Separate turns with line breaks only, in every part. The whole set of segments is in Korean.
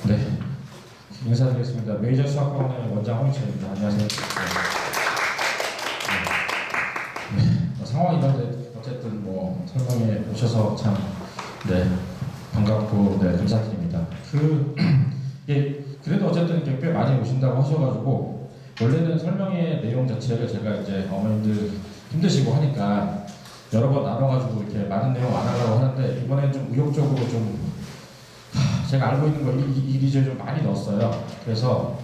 네, 인사드리겠습니다. 메이저 수학학원의 원장 홍희철입니다. 안녕하세요. 상황이 이런데 어쨌든 뭐 설명에 오셔서 참 반갑고 감사드립니다. 그래도 어쨌든 꽤 많이 오신다고 하셔가지고 원래는 설명의 내용 자체를 제가 이제 어머님들 힘드시고 하니까 여러 번 나눠가지고 이렇게 많은 내용 안 하려고 하는데 이번엔 좀 의욕적으로 좀 제가 알고 있는 거 이리저리 좀 많이 넣었어요. 그래서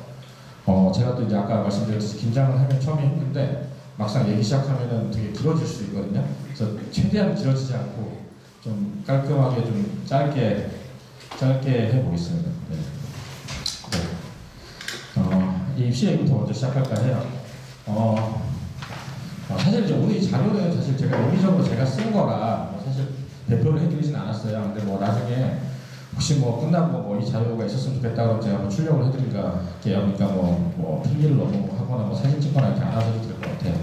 제가 또 이제 아까 말씀드렸듯이 긴장을 하면 처음에 힘든데 막상 얘기 시작하면은 되게 길어질 수 있거든요. 그래서 최대한 길어지지 않고 좀 깔끔하게 좀 짧게 해보겠습니다. 이 입시 얘기부터 먼저 시작할까 해요. 사실 이제 오늘 이 자료는 사실 제가 여기저기로 제가 쓴 거라 사실 대표를 해드리진 않았어요. 근데 뭐 나중에 혹시 뭐 끝나고 이 자료가 있었으면 좋겠다 그러면 제가 뭐 출력을 해드릴까 할게요. 그러니까 뭐 필기를 너무 하거나 뭐 사진 찍거나 이렇게 안 하셔도 될 것 같아요.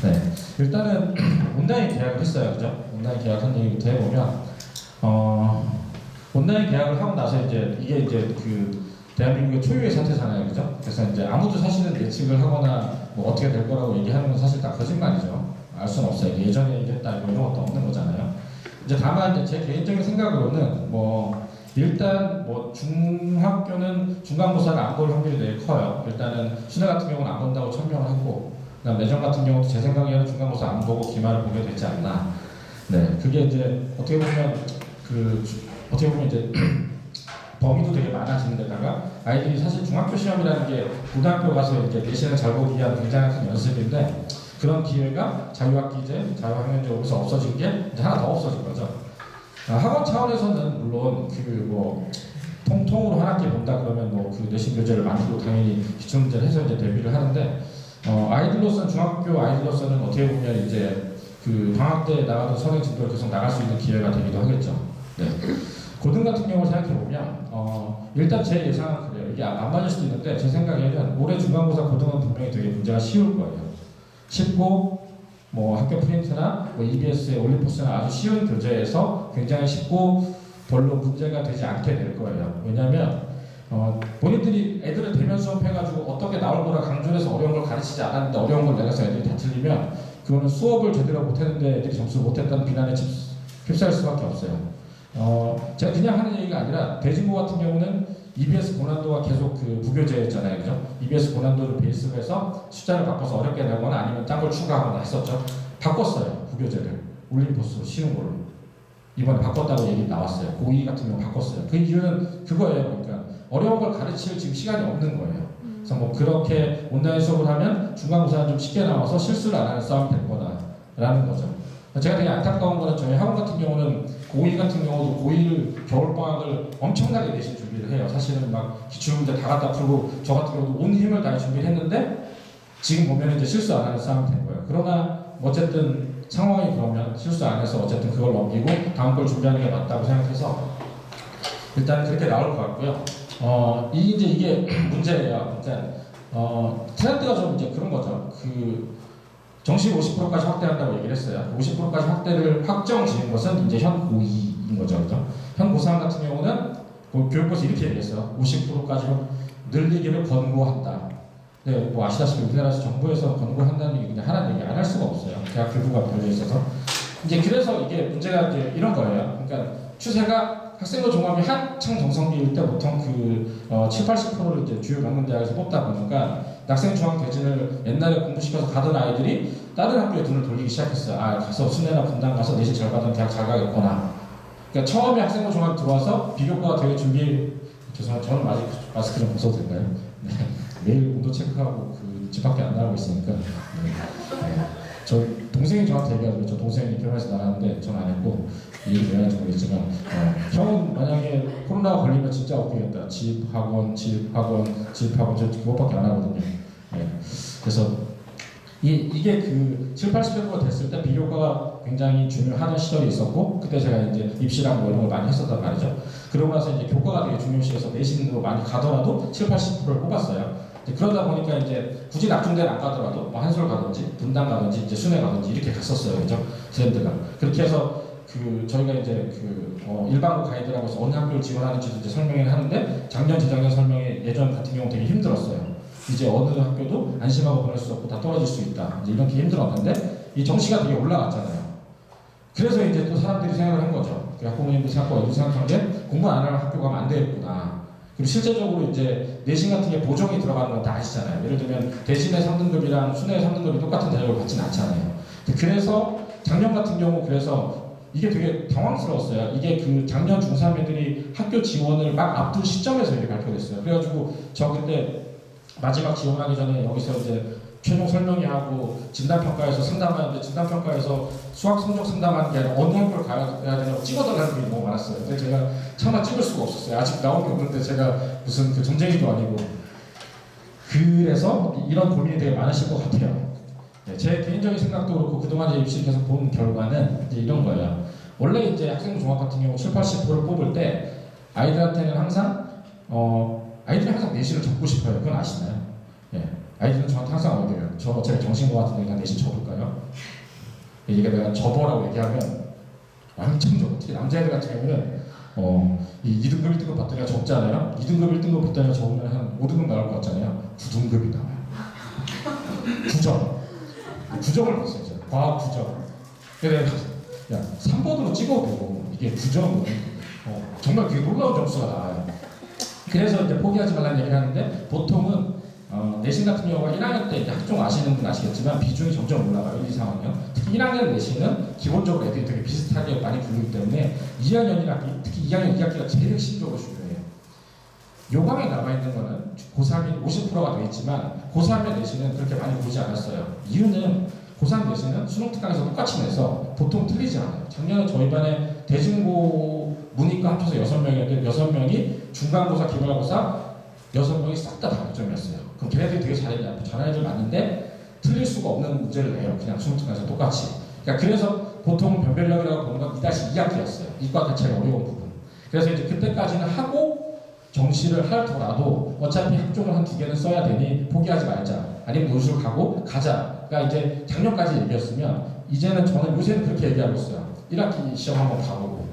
네, 일단은 온라인 계약을 했어요, 그죠? 온라인 계약한 얘기부터 해보면 온라인 계약을 하고 나서 이제 이게 이제 그 대한민국의 초유의 사태잖아요, 그죠? 그래서 이제 아무도 사실은 예측을 하거나 뭐 어떻게 될 거라고 얘기하는 건 사실 다 거짓말이죠. 알 수는 없어요. 예전에 이랬다 이런 것도 없는 거잖아요. 이제 다만 이제 제 개인적인 생각으로는 일단 중학교는 중간고사를 안 볼 확률이 되게 커요. 일단은 수능 같은 경우는 안 본다고 천명을 하고, 그다음 내정 같은 경우도 제 생각에는 중간고사 안 보고 기말을 보게 되지 않나. 네, 그게 이제 어떻게 보면 이제 범위도 되게 많아지는 데다가 아이들이 사실 중학교 시험이라는 게 고등학교 가서 이제 내신을 잘 보기 위한 굉장히 큰 연습인데 그런 기회가 자유학기제, 자유학년제로서 없어진 게 이제 하나 더 없어진 거죠. 학원 차원에서는 물론 통으로 한 학기 본다 그러면 그 내신 교재를 만들고 당연히 기출 문제를 해서 이제 대비를 하는데 아이들로서는 중학교 아이들로서는 어떻게 보면 이제 그 방학 때 나가던 선행 진도를 계속 나갈 수 있는 기회가 되기도 하겠죠. 네. 고등 같은 경우를 생각해 보면 일단 제 예상은 그래요. 이게 안 맞을 수도 있는데 제 생각에는 올해 중간고사 고등은 분명히 되게 문제가 쉬울 거예요. 쉽고 학교 프린트나 EBS의 올림포스나 아주 쉬운 교재에서 굉장히 쉽고 별로 문제가 되지 않게 될 거예요. 왜냐하면 본인들이 애들을 대면 수업해가지고 어떻게 나올 거라 강조를 해서 어려운 걸 가르치지 않았는데 어려운 걸 내가서 애들이 다 틀리면 그거는 수업을 제대로 못했는데 애들이 점수를 못했다는 비난에 휩싸일 수밖에 없어요. 제가 그냥 하는 얘기가 아니라 대진고 같은 경우는 EBS 고난도가 계속 그 부교재였잖아요, 그죠? EBS 고난도를 베이스로 해서 숫자를 바꿔서 어렵게 내거나 아니면 딴 걸 추가하거나 했었죠. 바꿨어요, 부교재를 올림포스로 쉬운 걸로. 이번에 바꿨다고 얘기 나왔어요. 고2 같은 경우 바꿨어요. 그 이유는 그거예요. 그러니까 어려운 걸 가르칠 지금 시간이 없는 거예요. 그래서 그렇게 온라인 수업을 하면 중간고사는 좀 쉽게 나와서 실수를 안 하는 싸움이 될 거다라는 거죠. 제가 되게 안타까운 거는 저희 학원 같은 경우는 고2 같은 경우도 고2를 겨울방학을 엄청나게 내신 준비를 해요. 사실은 기출문제 다 갖다 풀고 저 같은 경우도 온 힘을 다해 준비를 했는데 지금 보면 이제 실수 안 하는 싸움이 된 거예요. 그러나 어쨌든 상황이 그러면 실수 안 해서 어쨌든 그걸 넘기고 다음 걸 준비하는 게 맞다고 생각해서 일단 그렇게 나올 것 같고요. 이게 문제예요. 그러니까 트렌드가 좀 이제 그런 거죠. 정시 50%까지 확대한다고 얘기를 했어요. 50%까지 확대를 확정 지은 것은 이제 현 고2인 거죠. 그죠? 현 고3 같은 경우는 교육부에서 이렇게 얘기했어요. 50%까지 늘리기를 권고한다. 네, 아시다시피 우리나라에서 정부에서 권고한다는 얘기 그냥 하라는 얘기 안 할 수가 없어요. 대학 교부가 걸려 있어서. 이제 그래서 이게 문제가 이제 이런 거예요. 그러니까 추세가 학생부 종합이 한창 정성기일 때 보통 7, 80%를 이제 주요 명문대학에서 뽑다 보니까 낙생 중앙 대진을 옛날에 공부시켜서 가던 아이들이 다른 학교에 눈을 돌리기 시작했어요. 가서 순회나 분당 가서 내신 잘 받은 대학 잘 가겠구나. 그러니까 처음에 학생부 종합 들어와서 비교과가 되게 죄송합니다. 저는 아직 마스크 좀 벗어도 될까요? 네. 매일 온도 체크하고 집 밖에 안 나가고 있으니까. 저 동생이 저한테 얘기하더라고요. 저 동생이 병원에서 나갔는데 전 안 했고 이해를 왜 하는지 모르겠지만 형은 만약에 코로나가 걸리면 진짜 웃기겠다. 집, 학원, 저 그것밖에 안 하거든요. 네. 그래서 이게 7, 80% 됐을 때 비교과가 굉장히 중요하던 시절이 있었고 그때 제가 이제 입시랑 이런 걸 많이 했었단 말이죠. 그러고 나서 이제 교과가 되게 중요시해서 내신으로 많이 가더라도 7, 80%를 뽑았어요. 그러다 보니까 이제 굳이 낙중대를 안 가더라도 한솔 가든지 분당 가든지 이제 순회 가든지 이렇게 갔었어요, 그죠? 트렌드가. 그렇게 해서 저희가 이제 일반고 가이드라고 해서 어느 학교를 지원하는지도 이제 설명을 하는데 작년, 재작년 설명에 예전 같은 경우 되게 힘들었어요. 이제 어느 학교도 안심하고 보낼 수 없고 다 떨어질 수 있다. 이제 이렇게 힘들었는데 이 정시가 되게 올라갔잖아요. 그래서 이제 또 사람들이 생각을 한 거죠. 학부모님도 생각하고 생각한 게 공부 안 하는 학교 가면 안 되겠구나. 그리고 실제적으로 이제 내신 같은 게 보정이 들어가는 건 다 아시잖아요. 예를 들면 대신의 3등급이랑 순회의 3등급이 똑같은 대접을 받지는 않잖아요. 그래서 작년 같은 경우 그래서 이게 되게 당황스러웠어요. 이게 그 작년 중3 애들이 학교 지원을 막 앞둔 시점에서 이게 발표됐어요. 그래가지고 저 그때 마지막 지원하기 전에 여기서 이제 최종 설명회하고 진단평가에서 상담하는데 진단평가에서 수학 성적 상담하는 게 아니라 어느 학교를 가야 되냐고 찍어달라는 게 너무 많았어요. 근데 제가 차마 찍을 수가 없었어요. 아직 나온 게 없는데 제가 무슨 그 점쟁이도 아니고. 그래서 이런 고민이 되게 많으실 것 같아요. 네, 제 개인적인 생각도 그렇고 그동안 이제 입시 계속 본 결과는 이제 이런 거예요. 원래 이제 학생 종합 같은 경우 7, 80%를 뽑을 때 아이들한테는 항상 아이들이 항상 내신을 적고 싶어요. 그건 아시나요? 예. 아이들은 저한테 항상 어디에요? 제가 정신과 같은데 그냥 내신 접을까요? 이게 내가 접어라고 얘기하면 완전 접. 특히 남자애들 같은 경우는 이 2등급 1등급 받더니가 적잖아요. 2등급 1등급 받더니가 적으면 한 5등급 나올 것 같잖아요. 9등급이 나와요. 9점. 9점을 봤어요. 과학 9점. 그래, 야 3번으로 찍어도 이게 9점은 정말 그게 놀라운 점수가 나와요. 그래서 이제 포기하지 말라는 얘기를 하는데 보통은 내신 같은 경우가 1학년 때 이제 학종 아시는 분 아시겠지만 비중이 점점 올라가요. 1, 2, 3학년. 특히 1학년 내신은 기본적으로 애들이 되게 비슷하게 많이 부르기 때문에 2학년 1학기, 특히 2학년 2학기가 제일 핵심적으로 중요해요. 요강에 남아있는 거는 고3이 50%가 되어 있지만 고3의 내신은 그렇게 많이 보지 않았어요. 이유는 고3 내신은 수능 특강에서 똑같이 내서 보통 틀리지 않아요. 작년에 저희 반에 대중고 문이과 합쳐서 6명이었는데 6명이 중간고사, 기말고사 6명이 싹 다 단점이었어요. 그럼 걔네들이 되게 잘했냐? 잘하는 애들 많은데 틀릴 수가 없는 문제를 내요. 그냥 수능 특강에서 똑같이. 그래서 보통 변별력이라고 보는 건 2-2학기였어요. 이과 자체가 어려운 부분. 그래서 이제 그때까지는 하고 정시를 하더라도 어차피 학종을 한 2개는 써야 되니 포기하지 말자. 아니면 노수를 가고 가자가 이제 작년까지 얘기였으면 이제는 저는 요새는 그렇게 얘기하고 있어요. 1학기 시험 한번 봐보고.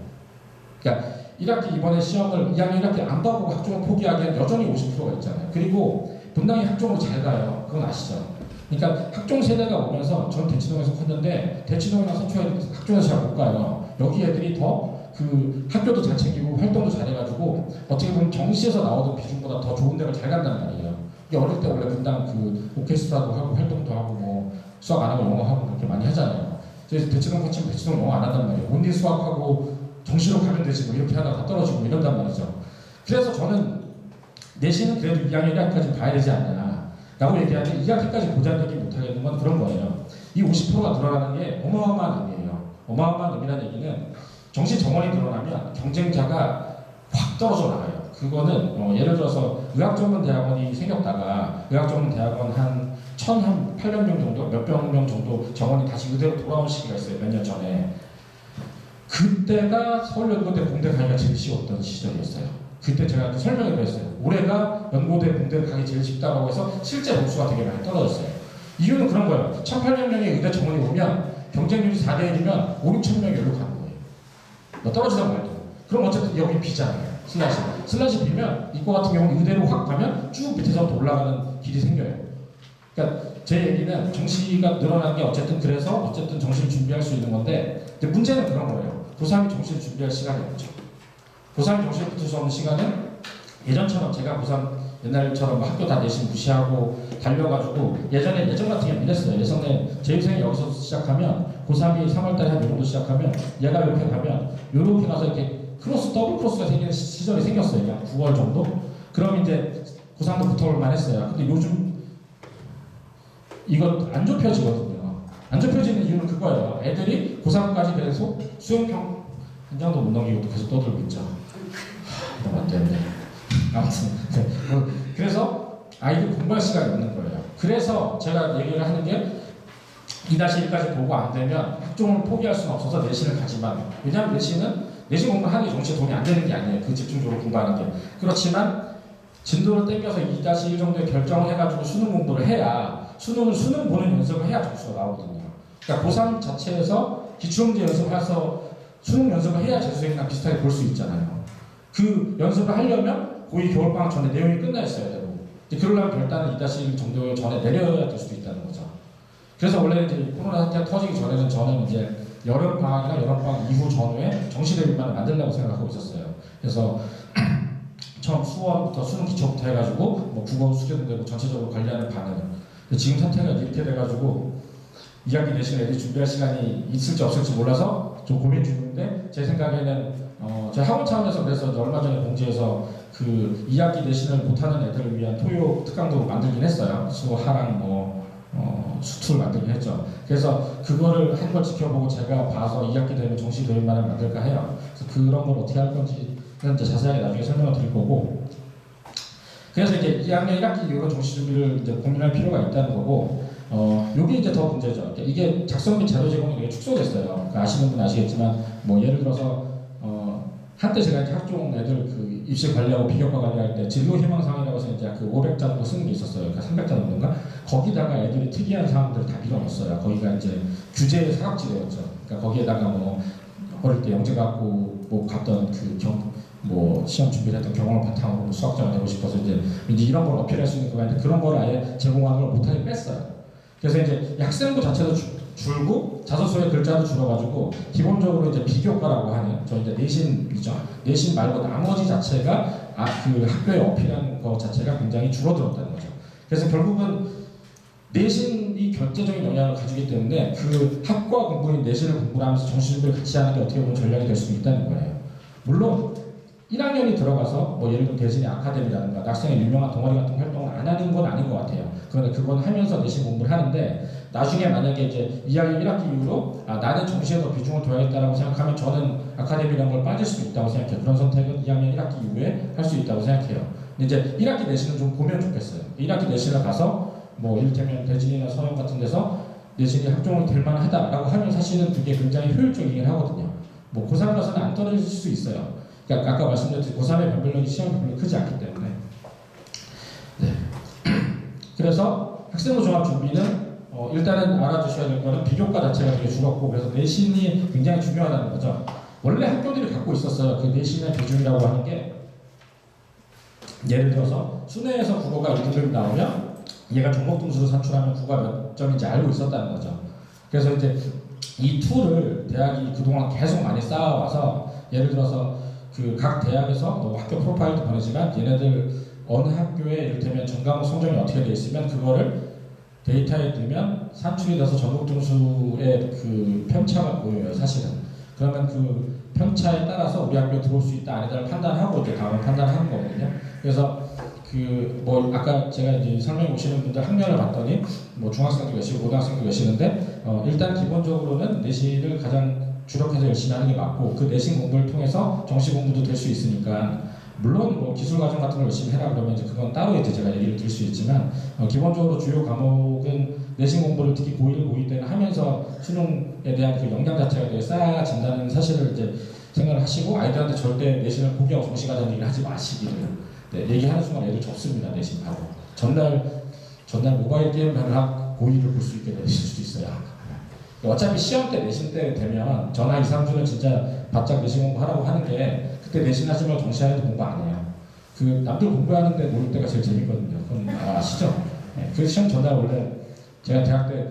그러니까 1학기 이번에 시험을 2학년 1학기 안 봐보고 학종을 포기하기엔 여전히 50%가 있잖아요. 그리고 분당이 학종으로 잘 가요. 그건 아시죠? 그러니까 학종 세대가 오면서 전 대치동에서 컸는데 대치동이나 서초에 학종에서 잘 못 가요. 여기 애들이 더 그 학교도 잘 챙기고 활동도 잘해가지고 어떻게 보면 정시에서 나오던 비중보다 더 좋은 데를 잘 간단 말이에요. 이게 어릴 때 원래 분당 그 오케스트라도 하고 활동도 하고 뭐 수학 안 하고 영어 하고 그렇게 많이 하잖아요. 그래서 대치동 거치면 대치동 영어 안 한단 말이에요. 온리 수학하고 정시로 가면 되지 뭐 이렇게 하다가 다 떨어지고 이런단 말이죠. 그래서 저는 내신은 그래도 2학년 1학기까지 봐야 되지 않냐 라고 얘기하는데 2학기까지 보자는 얘기 못하겠는 건 그런 거예요. 이 50%가 늘어나는 게 어마어마한 의미예요. 어마어마한 의미라는 얘기는 정시 정원이 늘어나면 경쟁자가 확 떨어져 나가요. 그거는 예를 들어서 의학전문대학원이 생겼다가 의학전문대학원 한 1,800명 정도, 몇백 명 정도 정원이 다시 그대로 돌아온 시기가 있어요. 몇 년 전에. 그때가 서울연고대 공대 가기가 제일 쉬웠던 시절이었어요. 그때 제가 설명을 했어요. 올해가 연고대 공대 가기 제일 쉽다고 해서 실제 목수가 되게 많이 떨어졌어요. 이유는 그런 거예요. 1,800명의 의대 정원이 오면 경쟁률이 4대 1이면 5, 6천 명이 여기로 가는 거예요. 떨어지다 말도. 그럼 어쨌든 여기 비잖아요. 슬라시 비면 이거 같은 경우는 의대로 확 가면 쭉 밑에서부터 올라가는 길이 생겨요. 그러니까 제 얘기는 정시가 늘어나는 게 어쨌든 그래서 어쨌든 정시를 준비할 수 있는 건데 근데 문제는 그런 거예요. 고3이 정시를 준비할 시간이 없죠. 고3이 정시를 붙을 수 없는 시간은 예전처럼 제가 고3 옛날처럼 뭐 학교 다 내신 무시하고 달려가지고 예전 같은 경우는 이랬어요. 예전에 제 인생이 여기서 시작하면 고3이 3월달에 한 요 정도 시작하면 얘가 이렇게 가면 이렇게 가서 이렇게 더블 크로스가 생기는 시절이 생겼어요. 그냥 9월 정도? 그럼 이제 고3도 붙어올만 했어요. 근데 요즘 이거 안 좁혀지거든요. 안 좁혀지는 이유는 그거예요. 애들이 고3까지 계속 수행평 한 장도 못 넘기고 계속 떠들고 있죠. 이러면 안 되는데. 아무튼 그래서 아이들 공부할 시간이 없는 거예요. 그래서 제가 얘기를 하는 게 2-1까지 보고 안 되면 학종을 포기할 수는 없어서 내신을 가지만 왜냐하면 내신 공부를 하는 게 정시에 돈이 안 되는 게 아니에요. 그 집중적으로 공부하는 게. 그렇지만 진도를 땡겨서 2-1 정도에 결정을 해가지고 수능 공부를 해야 수능 보는 연습을 해야 점수가 나오거든요. 그러니까 고3 자체에서 기출문제 연습해서 수능 연습을 해야 재수생이랑 비슷하게 볼 수 있잖아요. 그 연습을 하려면 고2 겨울방학 전에 내용이 끝나 있어야 되고, 그러려면 별단은 2-1 정도 전에 내려야 될 수도 있다는 거죠. 그래서 원래 이제 코로나 사태가 터지기 전에는 저는 이제 여름방학이나 여름방학 이후 전후에 정시대비반을 만들려고 생각하고 있었어요. 그래서 처음 수원부터 수능 기초부터 해가지고 뭐 국어 수련 되고 전체적으로 관리하는 반을. 지금 사태가 이렇게 돼가지고 2학기 내신 애들이 준비할 시간이 있을지 없을지 몰라서 좀 고민 중인데, 제 생각에는 제 학원 차원에서 그래서 얼마 전에 공지해서 그 2학기 내신을 못하는 애들을 위한 토요 특강도 만들긴 했어요. 수, 하랑, 수투를 만들긴 했죠. 그래서 그거를 한 걸 지켜보고 제가 봐서 2학기 되면 정시 대비반을 만들까 해요. 그래서 그런 걸 어떻게 할 건지 이제 자세하게 나중에 설명을 드릴 거고. 그래서 이제 2학년 1학기 이후로 정시 준비를 이제 고민할 필요가 있다는 거고, 요게 이제 더 문제죠. 이게 작성 및 자료 제공이 되게 축소됐어요. 그러니까 아시는 분 아시겠지만, 뭐 예를 들어서 한때 제가 이제 학종 애들 그 입시 관리하고 비교과 관리할 때 진로 희망사항이라고 해서 이제 그 500자 정도 쓰는 게 있었어요. 그러니까 300자 정도인가? 거기다가 애들이 특이한 사항들을 다 밀어넣었어요. 거기가 이제 규제의 사각지대였죠. 그러니까 거기에다가 뭐 어릴 때 영재 갖고 뭐 갔던 뭐 시험 준비를 했던 경험을 바탕으로 수학자가 되고 싶어서 이제 이런 걸 어필할 수 있는 거가 있는데, 그런 걸 아예 제공하는 걸 못하게 뺐어요. 그래서 이제 학생부 자체도 줄고 자소서의 글자도 줄어가지고 기본적으로 이제 비교과라고 하는, 저 이제 내신이죠. 내신 말고 나머지 자체가 그 학교에 어필하는 것 자체가 굉장히 줄어들었다는 거죠. 그래서 결국은 내신이 결정적인 영향을 가지기 때문에 그 학과 공부인 내신을 공부하면서 정시 준비를 같이 하는 게 어떻게 보면 전략이 될 수 있다는 거예요. 물론 1학년이 들어가서 뭐 예를 들어 대신에 아카데미라든가 학생의 유명한 동아리 같은 활동을 안 하는 건 아닌 것 같아요. 그런데 그건 하면서 내신 공부를 하는데, 나중에 만약에 이제 2학년 1학기 이후로 나는 정시에 더 비중을 둬야겠다라고 생각하면 저는 아카데미라는 걸 빠질 수 있다고 생각해요. 그런 선택은 2학년 1학기 이후에 할 수 있다고 생각해요. 근데 이제 1학기 내신은 좀 보면 좋겠어요. 1학기 내신을 가서 뭐 이를테면 대진이나 서영 같은 데서 내신이 학종을 될 만하다라고 하면 사실은 그게 굉장히 효율적이긴 하거든요. 뭐 고3 가서는 안 떨어질 수 있어요. 그러니까 아까 말씀드렸듯이 고3의 변별력이 시험 변별력이 크지 않기 때문에. 네. 그래서 학생부 종합 준비는 일단은 알아두셔야 될 거는 비교과 자체가 되게 줄었고, 그래서 내신이 굉장히 중요하다는 거죠. 원래 학교들이 갖고 있었어요. 그 내신의 비중이라고 하는 게, 예를 들어서 수능에서 국어가 1등급이 나오면 얘가 종목 등수를 산출하면 국어가 몇 점인지 알고 있었다는 거죠. 그래서 이제 이 툴을 대학이 그동안 계속 많이 쌓아와서, 예를 들어서 그 각 대학에서 뭐 학교 프로파일도 보내지만 얘네들 어느 학교에 이를테면 전과목 성적이 어떻게 돼 있으면 그거를 데이터에 넣으면 산출이 돼서 전국 등수의 그 편차가 보여요, 사실은. 그러면 그 편차에 따라서 우리 학교에 들어올 수 있다 아니다를 판단하고 이제 다음에 판단하는 거거든요. 그래서 그 뭐 아까 제가 이제 설명 오시는 분들 학년을 봤더니 뭐 중학생도 계시고 고등학생도 계시는데, 일단 기본적으로는 내신을 가장 주력해서 열심히 하는 게 맞고, 그 내신 공부를 통해서 정시 공부도 될 수 있으니까, 물론 뭐 기술 과정 같은 걸 열심히 해라 그러면 이제 그건 따로 이제 제가 얘기를 드릴 수 있지만, 기본적으로 주요 과목은 내신 공부를 특히 고1, 고2 때는 하면서 수능에 대한 그 역량 자체가 되게 쌓아진다는 사실을 이제 생각을 하시고, 아이들한테 절대 내신을 포기하고 정시 가자는 얘기를 하지 마시기를. 네, 얘기하는 순간 애들 접습니다. 내신 하고 전날 모바일 게임을 하고 고2를 볼 수 있게 되실 수도 있어요. 어차피 시험 때 내신 때 되면 전화 2, 3주는 진짜 바짝 내신 공부하라고 하는 게, 그때 내신 하지 말고 정시 하는 공부 안 해요. 그 남들 공부하는데 놀 때가 제일 재밌거든요. 그건 아시죠? 네, 그 시험 전날 원래 제가 대학 때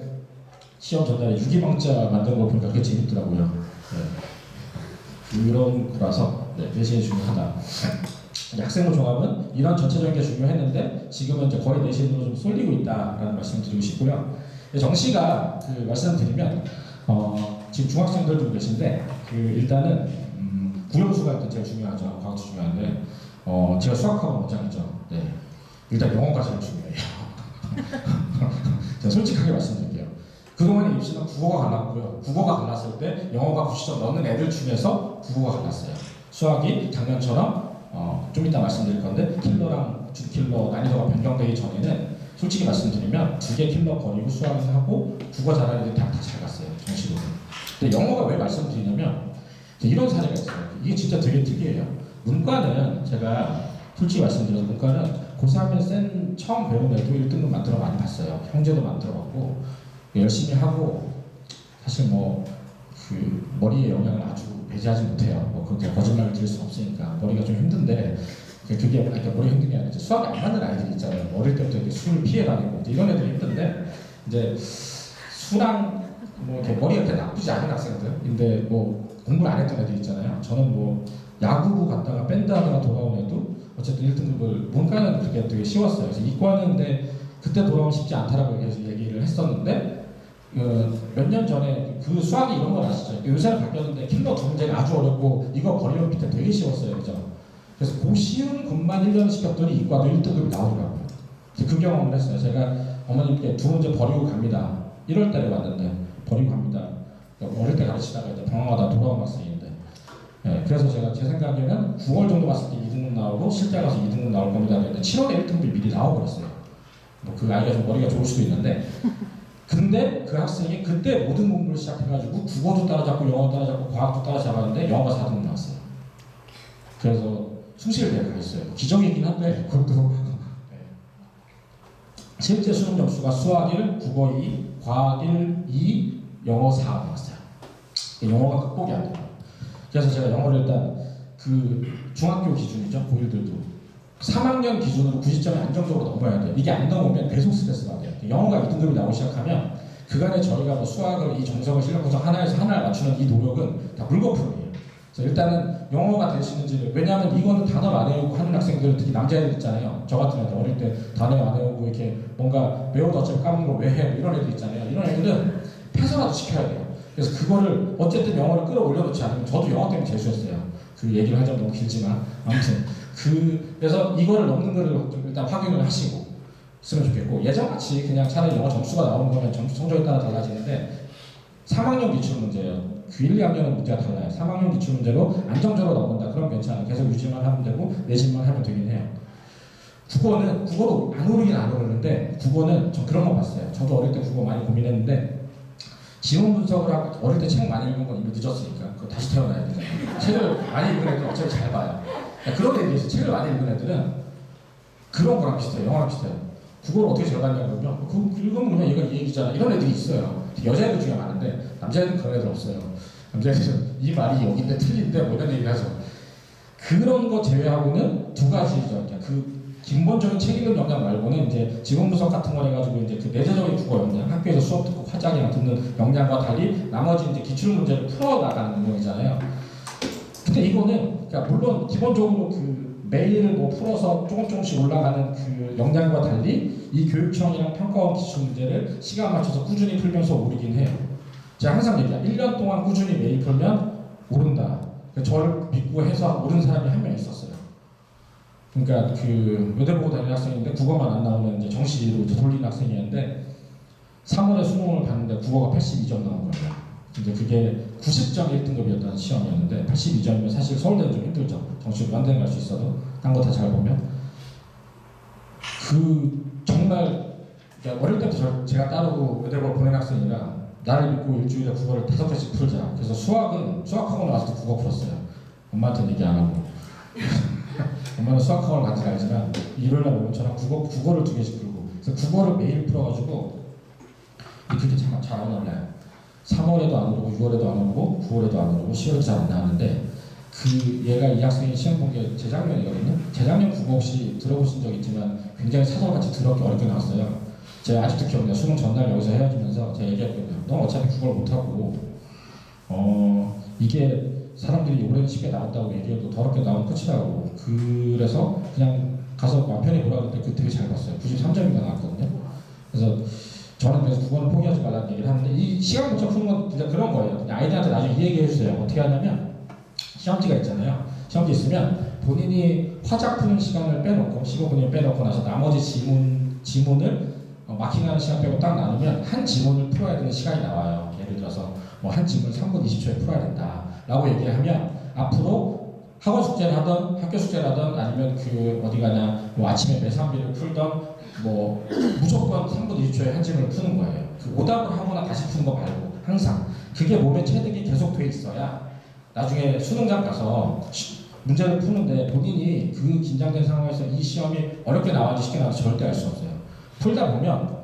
시험 전날에 유기방자 만드는 거 보니까 그게 재밌더라고요. 네. 그런 거라서 내신이 중요하다. 학생부 종합은 이런 전체적인 게 중요했는데 지금은 이제 거의 내신으로 좀 쏠리고 있다라는 말씀을 드리고 싶고요. 정시가 그 말씀드리면 지금 중학생들 좀 계신데, 그 일단은 국영수가 일단 제일 중요하죠. 과학도 중요한데 제가 수학학원 원장이죠. 네. 일단 영어가 제일 중요해요. 제가 솔직하게 말씀드릴게요. 그동안의 입시는 국어가 갈랐고요. 국어가 갈랐을 때 영어가 90점 넣는 애들 중에서 국어가 갈랐어요. 수학이 작년처럼 좀 이따 말씀드릴 건데 킬러랑 준킬러 난이도가 변경되기 전에는 솔직히 말씀드리면 2개 킬러 버리고 수학은 하고 국어 잘하는 애들 다 잘 갔어요. 정시로. 근데 영어가 왜 말씀드리냐면 이런 사례가 있어요. 이게 진짜 되게 특이해요. 문과는 제가 솔직히 말씀드려서 문과는 고3에 센 처음 배우는 애도 1등급 만들어 많이 봤어요. 형제도 만들어 봤고 열심히 하고 사실 뭐 그 머리의 영향을 아주 배제하지 못해요. 뭐 그건 거짓말을 드릴 수 없으니까 머리가 좀 힘든데 그게 그러니까 머리가 힘든 게 아니라 수학이 안 맞는 아이들이 있잖아요. 어릴 때부터 이렇게 수를 피해 다니고 이런 애들이 힘든데 이제 수랑 뭐 이렇게 머리가 그렇게 나쁘지 않은 학생들인데 뭐 공부를 안 했던 애들 있잖아요. 저는 뭐 야구부 갔다가 밴드 하다가 돌아온 애도 어쨌든 1등급을 문과는 그렇게 되게 쉬웠어요. 그래서 이과는 근데 그때 돌아오면 쉽지 않다라고 얘기를 했었는데 몇 년 전에 그 수학이 이런 건 아시죠? 요새는 바뀌었는데 킬러 두 문제가 아주 어렵고 이거 버리면 밑에 되게 쉬웠어요. 그죠? 그래서 그 쉬운 것만 1년 시켰더니 이과도 1등급이 나오더라고요. 그 경험을 했어요. 제가 어머님께 두 문제 버리고 갑니다. 1월 달에 왔는데 버리고 갑니다. 어릴 때 가르치다가 이제 방황하다 돌아온 학생인데 네, 그래서 제가 제 생각에는 9월 정도 갔을 때 2등급 나오고 실제 가서 2등급 나올 겁니다. 근데 7월에 1등급이 미리 나와버렸어요. 뭐 그 아이가 좀 머리가 좋을 수도 있는데 근데 그 학생이 그때 모든 공부를 시작해가지고 국어도 따라잡고 영어도 따라잡고 과학도 따라잡았는데 영어가 4등급 나왔어요. 그래서 숭실대에 가 있어요. 기적이긴 한데 그것도 네. 실제 수능 점수가 수학 1, 국어 2, 과학 1, 2, 영어 4 나왔어요. 영어가 극복이 안 돼요. 그래서 제가 영어를 일단 그 중학교 기준이죠. 고1들도 3학년 기준으로 90점이 안정적으로 넘어야 돼요. 이게 안 넘으면 계속 스트레스가 돼요. 영어가 2등급이 나오기 시작하면 그간의 저희가 뭐 수학을 이 정석을 실력 구성 하나에서 하나를 맞추는 이 노력은 다 물거품이에요. 그래서 일단은 영어가 될 수 있는지 왜냐하면 이거는 단어를 안 외우고 하는 학생들 특히 남자애들 있잖아요. 저 같은 애들 어릴 때 단어 안 외우고 이렇게 뭔가 외워도 어차피 까먹는 거 왜 해? 이런 애들 있잖아요. 이런 애들은 패서라도 시켜야 돼요. 그래서 그거를 어쨌든 영어를 끌어올려 놓지 않으면 저도 영어 때문에 재수했어요. 그 얘기를 하자면 너무 길지만 아무튼 그래서 이거를 넘는 거를 좀 일단 확인을 하시고 쓰면 좋겠고 예전같이 그냥 차라리 영어 점수가 나오는 거면 점수 성적에 따라 달라지는데 3학년 기출 문제예요. 그 1, 2학년은 문제가 달라요. 3학년 기출 문제로 안정적으로 나온다. 그럼 괜찮아요. 계속 유지만 하면 되고 내신만 하면 되긴 해요. 국어도 안 오르긴 안 오르는데 국어는 전 그런 거 봤어요. 저도 어릴 때 국어 많이 고민했는데 지문 분석을 하고 어릴 때 책 많이 읽은 건 이미 늦었으니까 그거 다시 태어나야 되잖아요. 책을 많이 읽은 애들은 어차피 잘 봐요. 그런 애들이 있어요. 책을 많이 읽은 애들은 그런 거랑 비슷해요. 영어랑 비슷해요. 국어를 어떻게 잘 봤냐 그러면 그 읽으면 그냥 얘가 이 얘기잖아. 이런 애들이 있어요. 여자애들 중에 많은데 남자애들은 그런 애들 없어요. 남자애들은 이 말이 여기인데 틀린데 뭐 이런 얘기를 하죠. 그런 거 제외하고는 두 가지죠. 그 기본적인 책 읽는 역량 말고는 이제 지문 분석 같은 걸 해가지고 이제 그 내재적인 국어 역량, 학교에서 수업 듣고 화장이나 듣는 역량과 달리 나머지 이제 기출 문제를 풀어 나가는 능력이잖아요. 근데 이거는 그러니까 물론 기본적으로 그 매일 뭐 풀어서 조금씩 올라가는 그 역량과 달리 이 교육청이랑 평가원 기출 문제를 시간 맞춰서 꾸준히 풀면서 오르긴 해요. 제가 항상 얘기해요. 1년 동안 꾸준히 매일 풀면 오른다. 저를 믿고 해서 오른 사람이 한 명 있었어요. 그러니까 그 의대 보고 다니는 학생인데 국어만 안 나오면 이제 정시로 돌리는 학생이었는데 3월에 수능을 봤는데 국어가 82점 나온 거예요. 근데 그게 90점 1등급이었다는 시험이었는데 82점이면 사실 서울대는 좀 힘들죠. 정시로 완전 갈 수 있어도 딴 거 다 잘 보면 그 정말 어릴 때부터 제가 따르고 의대를 보낸 학생이라 나를 믿고 일주일에 국어를 5개씩 풀자. 그래서 수학학원 나와서 국어 풀었어요. 엄마한테 얘기 안 하고. 엄마는 수학학원을 간지 알지만 일요일날 오면 저랑 국어를 2개씩 풀고 그래서 국어를 매일 풀어가지고 그게 잘안 올라요. 3월에도 안 오르고 6월에도 안 오르고 9월에도 안 오르고 10월에도 잘 안 나왔는데 그 얘가 이 학생이 시험 본 게 재작년이거든요. 재작년 국어 혹시 들어보신 적 있지만 굉장히 사설같이 더럽게 어렵게 나왔어요. 제가 아직도 기억나요. 수능 전날 여기서 헤어지면서 제가 얘기했거든요. 너 어차피 국어를 못하고 이게 사람들이 올해는 쉽게 나왔다고 얘기해도 더럽게 나오면 끝이라고. 그래서 그냥 가서 마음 편히 보라 그랬는데 그 되게 잘 봤어요. 93점인가 나왔거든요. 그래서 저는 그래서 국어는 포기하지 말라는 얘기를 하는데 이 시간 문자 푸는 건 진짜 그런 거예요. 그냥 아이들한테 나중에 이 얘기 해주세요. 어떻게 하냐면 시험지가 있잖아요. 시험지 있으면 본인이 화작 푸는 시간을 빼놓고 15분을 빼놓고 나서 나머지 지문을 마킹하는 시간 빼고 딱 나누면 한 지문을 풀어야 되는 시간이 나와요. 예를 들어서 뭐 한 지문을 3분 20초에 풀어야 된다 라고 얘기하면 앞으로 학원 숙제를 하던 학교 숙제를 하던 아니면 그 어디 가냐 뭐 아침에 매산비를 풀던 뭐 무조건 3분 20초에 한 지문을 푸는 거예요. 그 오답을 하거나 다시 푸는 거 말고 항상 그게 몸에 체득이 계속 돼 있어야 나중에 수능장 가서 문제를 푸는데 본인이 그 긴장된 상황에서 이 시험이 어렵게 나왔는지 쉽게 나왔는지 절대 알 수 없어요. 풀다 보면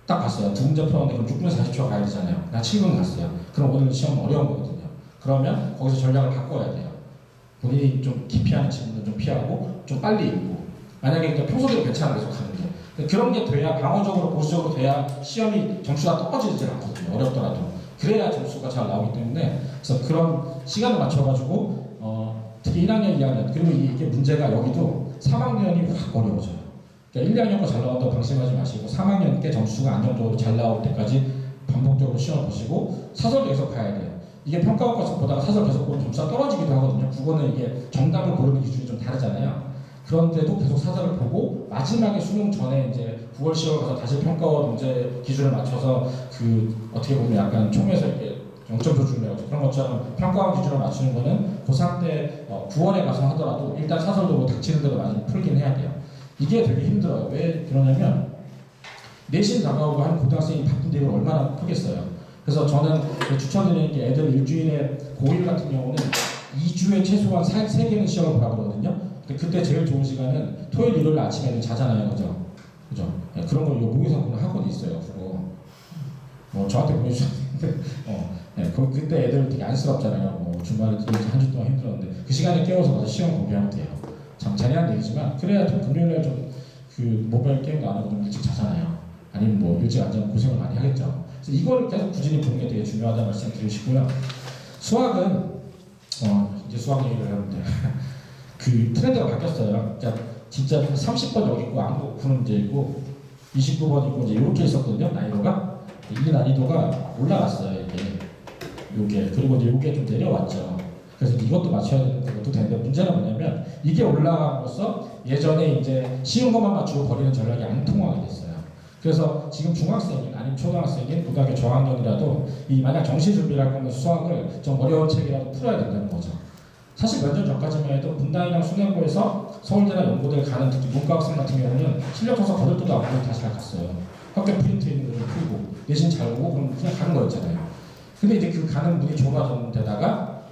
딱 봤어요. 두 문제 풀었는데 그럼 6분 40초 가야 되잖아요. 나 7분 갔어요. 그럼 오늘 시험 어려운 거거든요. 그러면 거기서 전략을 바꿔야 돼요. 본인이 좀 기피하는 질문을 좀 피하고 좀 빨리 읽고 만약에 그냥 평소대로 괜찮아 계속 가는 게 그런 게 돼야 방어적으로 보수적으로 돼야 시험이 점수가 떨어지지 않거든요. 어렵더라도 그래야 점수가 잘 나오기 때문에 그래서 그런 시간을 맞춰가지고 특히 1학년, 2학년 그리고 이게 문제가 여기도 3학년이 확 어려워져요. 그러니까 1, 2학년 거 잘 나온다고 방심하지 마시고 3학년 때 점수가 안정적으로 잘 나올 때까지 반복적으로 시험 보시고 사설도 계속 봐야 돼요. 이게 평가원과서 보다가 사설 계속 보면 점수가 떨어지기도 하거든요. 국어는 이게 정답을 고르는 기준이 좀 다르잖아요. 그런데도 계속 사설을 보고 마지막에 수능 전에 이제 9월, 10월 가서 다시 평가원 문제 기준을 맞춰서 그 어떻게 보면 약간 총에서 이렇게 0점 조준이라고 그런 것처럼 평가원 기준을 맞추는 거는 고3 때 9월에 가서 하더라도 일단 사설도 뭐 닥치는 대로 많이 풀긴 해야 돼요. 이게 되게 힘들어요. 왜 그러냐면 내신 다가오고 한 고등학생이 바쁜데 이걸 얼마나 크겠어요. 그래서 저는 추천드리는 게 애들 일주일에 고1 같은 경우는 2주에 최소한 3개는 시험을 보라 그러거든요. 근데 그때 제일 좋은 시간은 토요일, 일요일 아침에 애들 자잖아요. 그죠? 네, 그런 걸 모의고사 보는 학원이 있어요. 그거. 저한테 보내주셨는데, 네, 그때 애들 되게 안쓰럽잖아요. 주말에 한 주 동안 힘들었는데, 그 시간에 깨워서 가서 시험 공부하면 돼요. 참 잔인한 얘기지만, 그래야 좀 금요일날 좀 모바일 게임도 안 하고 좀 일찍 자잖아요. 아니면 뭐 일찍 안 자면 고생을 많이 하겠죠. 그래서 이거를 계속 꾸준히 보는 게 되게 중요하다는 말씀 드리시고요. 수학은, 이제 수학 얘기를 하는데, 그 트렌드가 바뀌었어요. 그러니까 진짜 30번 여기 있고 아무도 푸는 문제 있고 29번 있고 이제 이렇게 있었거든요. 난이도가 이 난이도가 올라갔어요. 이게 그리고 이제 이게 좀 내려왔죠. 그래서 이것도 맞춰야 되는 것도 되는데 문제는 뭐냐면 이게 올라감으로써 예전에 이제 쉬운 것만 맞추고 버리는 전략이 안 통하게 됐어요. 그래서 지금 중학생인 아니면 초등학생인 고등학교 저학년이라도 이 만약 정시 준비를 할 거면 수학을 좀 어려운 책이라도 풀어야 된다는 거죠. 사실 몇 년 전까지만 해도 분당이랑 수능고에서 서울대나 연고대를 가는 특히 문과 학생 같은 경우는 실력 쳐서 거들떠도 안 보고 다시 갔어요. 학교 프린트 있는 거 좀 풀고 내신 잘 보고 그럼 그냥 가는 거였잖아요. 근데 이제 그 가는 문이 좁아졌는데다가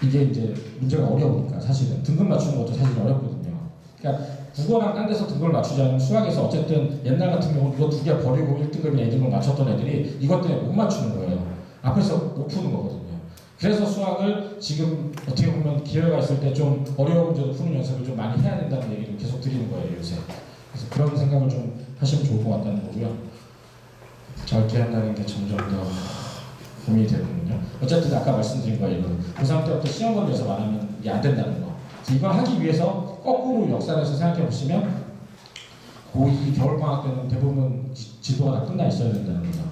이게 이제 문제가 어려우니까 사실은 등급 맞추는 것도 사실 어렵거든요. 그러니까 국어랑 딴 데서 등급을 맞추지 않으면 수학에서 어쨌든 옛날 같은 경우 이거 두 개 버리고 1등급이나 2등급을 맞췄던 애들이 이것 때문에 못 맞추는 거예요. 앞에서 못 푸는 거거든요. 그래서 수학을 지금 어떻게 보면 기회가 있을 때 좀 어려운 문제도 푸는 연습을 좀 많이 해야 된다는 얘기를 계속 드리는 거예요, 요새. 그래서 그런 생각을 좀 하시면 좋을 것 같다는 거고요. 저렇게 한다는 게 점점 더 고민이 되는군요. 어쨌든 아까 말씀드린 거예요. 고3 때부터 시험 걸려서 말하면 이게 안 된다는 거. 이걸 하기 위해서 거꾸로 역사에서 생각해 보시면 고2 겨울방학 때는 대부분 지도가 다 끝나 있어야 된다는 거죠.